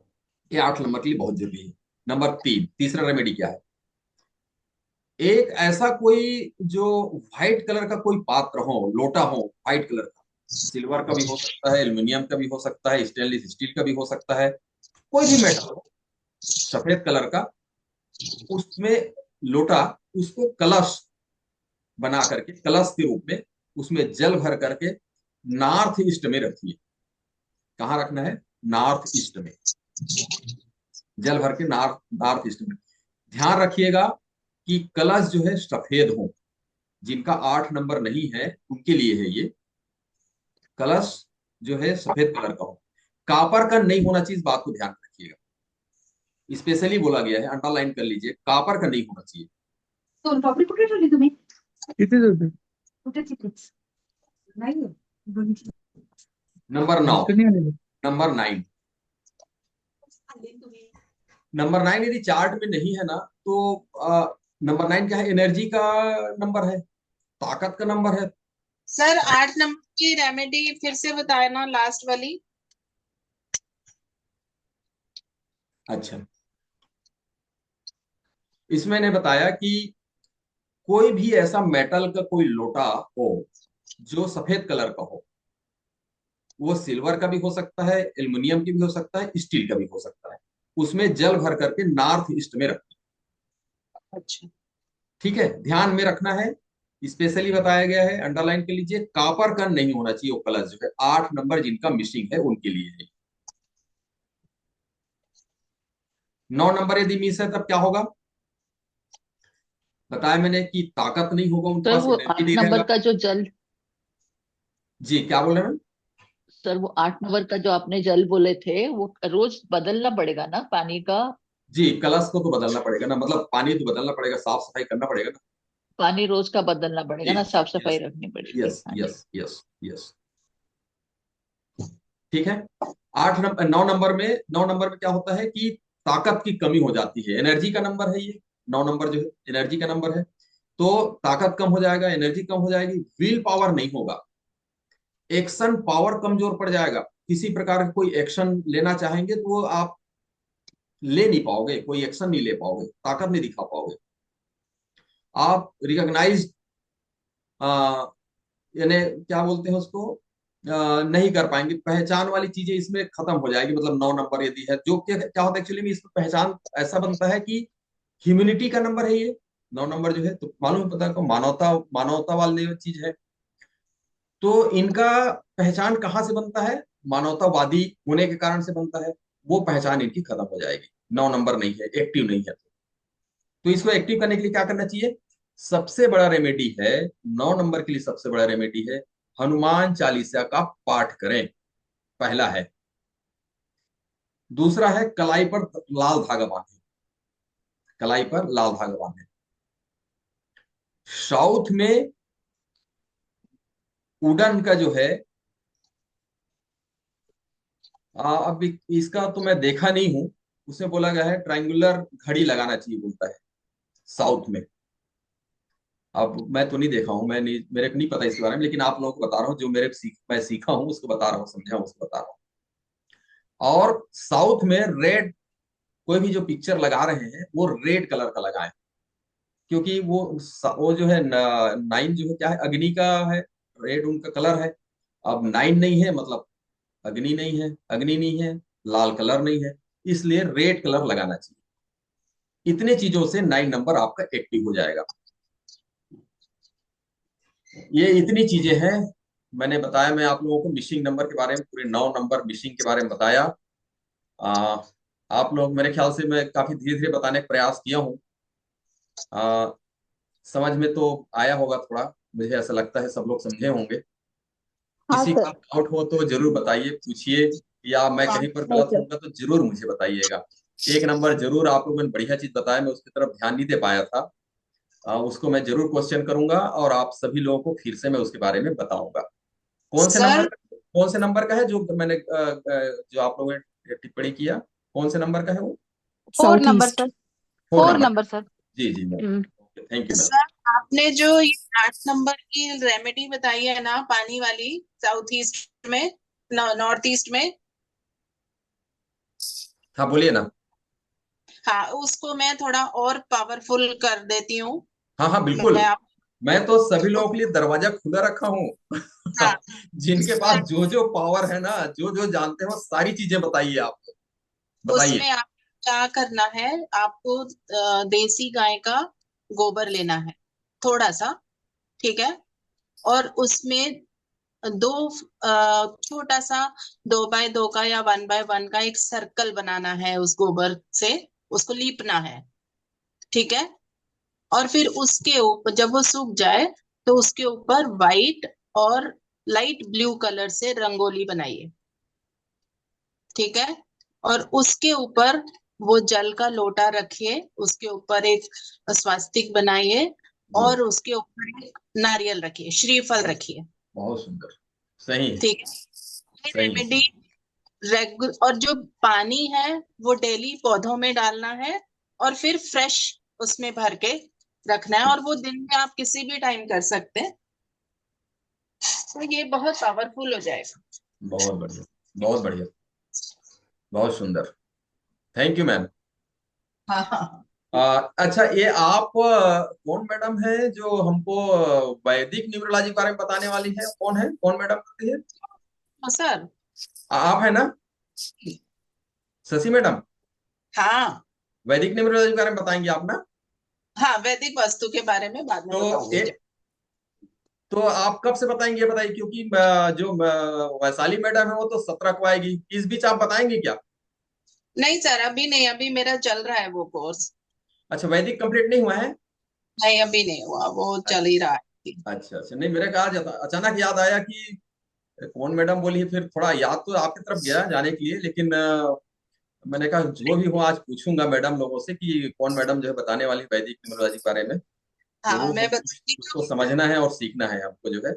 ये 8 नंबर के लिए बहुत जरूरी है। नंबर 3, तीसरा रेमेडी क्या है, एक ऐसा कोई जो व्हाइट कलर का कोई पात्र हो, लोटा हो व्हाइट कलर का, सिल्वर का भी हो सकता है, एल्युमिनियम का भी हो सकता है, स्टेनलेस स्टील का भी हो सकता है, कोई भी मेटल हो, सफेद कलर का, उसमें लोटा, उसको कलश बना करके, कलश के रूप में उसमें जल भर करके नॉर्थ ईस्ट में रखिए। कहाँ रखना है, नॉर्थ ईस्ट में, जल भर के नॉर्थ नॉर्थ ईस्ट में। ध्यान रखिएगा कि कलश जो है सफेद हो, जिनका 8 नंबर नहीं है उनके लिए है ये, कलश जो है सफेद कलर का हो। कापर का नहीं होना चाहिए, इस बात को ध्यान में रखिएगा। स्पेशली बोला गया है, अंडरलाइन कर लीजिए, कापर का नहीं होना चाहिए। सोनपापडी कुठे ठेवली तुम्ही? कितीच होते? कुठे तिथेच नाही बघितली. नंबर 9, इथं नाही आलेलं. नंबर 9, नंबर 9 यदि चार्ट में नहीं है ना तो नंबर 9 क्या है? एनर्जी का नंबर है, ताकत का नंबर है। सर 8 नंबर की रेमेडी फिर से बताए ना, लास्ट वाली। अच्छा, इसमें ने बताया कि कोई भी ऐसा मेटल का कोई लोटा हो जो सफेद कलर का हो, वो सिल्वर का भी हो सकता है, एल्युमिनियम की भी हो सकता है, स्टील का भी हो सकता है, उसमें जल भर करके नॉर्थ ईस्ट में रखना। अच्छा, ठीक है, ध्यान में रखना है, स्पेशली बताया गया है, अंडरलाइन कर लीजिए। कॉपर का नहीं होना चाहिए वो कलर जो है, 8 नंबर जिनका मिसिंग है उनके लिए है। 9 नंबर यदि मिस है तब क्या होगा? बताया मैंने कि ताकत नहीं होगा उनके सर पास, वो एनर्जी 8 नहीं नंबर रहेगा। का जो जल, जी क्या बोल रहे हैं? सर वो 8 नंबर का जो आपने जल बोले थे वो रोज बदलना पड़ेगा ना पानी का? जी, कलश को तो बदलना पड़ेगा ना, मतलब पानी तो बदलना पड़ेगा, साफ सफाई करना पड़ेगा ना। पानी रोज का बदलना पड़ेगा जी, ना, साफ सफाई यस रखनी पड़ेगी। यस हाँ जी। यस यस यस, ठीक है। 8 नंबर 9 नंबर में, 9 नंबर में क्या होता है कि ताकत की कमी हो जाती है, एनर्जी का नंबर है ये। 9 नंबर जो है एनर्जी का नंबर है, तो ताकत कम हो जाएगा, एनर्जी कम हो जाएगी, विल पावर नहीं होगा, एक्शन पावर कमजोर पड़ जाएगा। किसी प्रकार का कोई एक्शन लेना चाहेंगे तो वो आप ले नहीं पाओगे, कोई एक्शन नहीं ले पाओगे, ताकत नहीं दिखा पाओगे। आप रिकॉग्नाइज यानी क्या बोलते हैं उसको, नहीं कर पाएंगे, पहचान वाली चीजें इसमें खत्म हो जाएगी। मतलब 9 नंबर यदि है, जो क्या होता है एक्चुअली में, इसमें पहचान ऐसा बनता है कि ह्यूमैनिटी का नंबर है ये 9 नंबर जो है, तो मालूम पता को मानवता, मानवता वाली चीज है। तो इनका पहचान कहाँ से बनता है? मानवतावादी होने के कारण से बनता है। वो पहचान इनकी खत्म हो जाएगी, 9 नंबर नहीं है, एक्टिव नहीं है। तो इसको एक्टिव करने के लिए क्या करना चाहिए? सबसे बड़ा रेमेडी है 9 नंबर के लिए, सबसे बड़ा रेमेडी है हनुमान चालीसा का पाठ करें, पहला है। दूसरा है कलाई पर लाल धागा बांधे, कलाई पर लाल धागा बांधे। साउथ में वुडन का जो है, अब इसका तो मैं देखा नहीं हूं, उसमें बोला गया है ट्रायंगुलर घड़ी लगाना चाहिए बोलता है साउथ में। अब मैं तो नहीं देखा हूं, मैं नहीं, मेरे को नहीं पता इसके बारे में, लेकिन आप लोगों को बता रहा हूँ, जो मैं सीखा हूं उसको बता रहा हूँ, समझा हूं उसको बता रहा हूँ। और साउथ में रेड, कोई भी जो पिक्चर लगा रहे हैं वो रेड कलर का लगाएं, क्योंकि वो जो है 9 जो है क्या है, अग्नि का है, रेड उनका कलर है। अब 9 नहीं है मतलब अग्नि नहीं है, अग्नि नहीं है, लाल कलर नहीं है, इसलिए रेड कलर लगाना चाहिए। इतने चीजों से 9 नंबर आपका एक्टिव हो जाएगा। ये इतनी चीजें हैं मैंने बताया, मैं आप लोगों को मिसिंग नंबर के बारे में, पूरे 9 नंबर मिसिंग के बारे में बताया। आ, आप लोग, मेरे ख्याल से मैं काफी धीरे धीरे बताने का प्रयास किया हूँ। समझ में तो आया होगा थोड़ा, मुझे ऐसा लगता है सब लोग समझे होंगे। हाँ किसी का सर। डाउट हो तो जरूर बताइए, पूछिए, या मैं हाँ, कहीं पर नहीं गलत सर। होऊंगा तो जरूर मुझे बताइएगा। 1 नंबर जरूर आप लोगों ने बढ़िया चीज बताया, मैं उसकी तरफ ध्यान नहीं दे पाया था। उसको मैं जरूर क्वेश्चन करूंगा और आप सभी लोगों को फिर से मैं उसके बारे में बताऊंगा। सर कौन से नंबर का है जो मैंने जो आप लोगों ने टिप्पणी किया, कौन से नंबर का है वो? 4 साउथ नंबर ईस्ट। सर, 4 4 नंबर। Number sir. जी जी madam, thank you madam. Sir आपने जो ये 8 नंबर की रेमेडी बताई है ना, पानी वाली, साउथ ईस्ट में, नॉर्थ ईस्ट में, हाँ बोलिए ना। हाँ, उसको मैं थोड़ा और पावरफुल कर देती हूँ। हाँ हाँ बिल्कुल, मैं आप मैं तो सभी लोगों के लिए दरवाजा खुला रखा हूँ। हाँ, जिनके पास सर जो जो पावर है ना, जो जो जानते हो सारी चीजें बताइए, आप बताइए। उसमें आप क्या करना है, आपको देसी गाय का गोबर लेना है थोड़ा सा, ठीक है। और उसमें दो छोटा सा 2x2 का या 1x1 का एक सर्कल बनाना है, उस गोबर से उसको लीपना है, ठीक है। और फिर उसके ऊपर जब वो सूख जाए तो उसके ऊपर वाइट और लाइट ब्लू कलर से रंगोली बनाइए। ठीक है, और उसके ऊपर वो जल का लोटा रखिए, उसके ऊपर एक स्वास्तिक बनाइए जी और उसके ऊपर एक नारियल रखिए, श्रीफल रखिए। बहुत सुंदर, सही है, ठीक है, सही है, रेमेडी और जो पानी है वो डेली पौधों में डालना है और फिर फ्रेश उसमें भर के रखना है, और वो दिन में आप किसी भी टाइम कर सकते हैं, तो ये बहुत पावरफुल हो जाएगा। बहुत बढ़िया, बहुत बढ़िया, बहुत सुंदर। Thank you ma'am. हाँ हाँ अच्छा, ये आप कौन मैडम है जो हमको वैदिक न्यूमरोलॉजी के बारे में बताने वाली है? कौन है, कौन मैडम होती है? हाँ सर। आप है ना, शशि मैडम? हाँ वैदिक न्यूमरोलॉजी के बारे में बताएंगे आप ना? हाँ, वैदिक वास्तु के बारे में बाद में तो बताऊंगी। तो आप कब से बताएंगे ये बताइए, क्योंकि जो वैशाली मैडम है वो तो 17 को आएगी, इस बीच आप बताएंगे क्या? नहीं सर, अभी नहीं, अभी मेरा चल रहा है वो कोर्स। अच्छा, वैदिक कंप्लीट नहीं हुआ है? नहीं अभी नहीं हुआ, वो चल ही रहा है। अच्छा अच्छा, नहीं मेरे कहा जाता, अचानक याद आया कि कौन मैडम बोली, फिर थोड़ा याद तो आपकी तरफ गया जाने के लिए, लेकिन मैंने कहा जो भी हो आज पूछूंगा मैडम लोगों से कि कौन मैडम जो है बताने वाली वैदिक न्यूमरोलॉजी के बारे में। हाँ जरूर मैं कुछ बताती उसको हूँ। समझना है और सीखना है हमको जो है।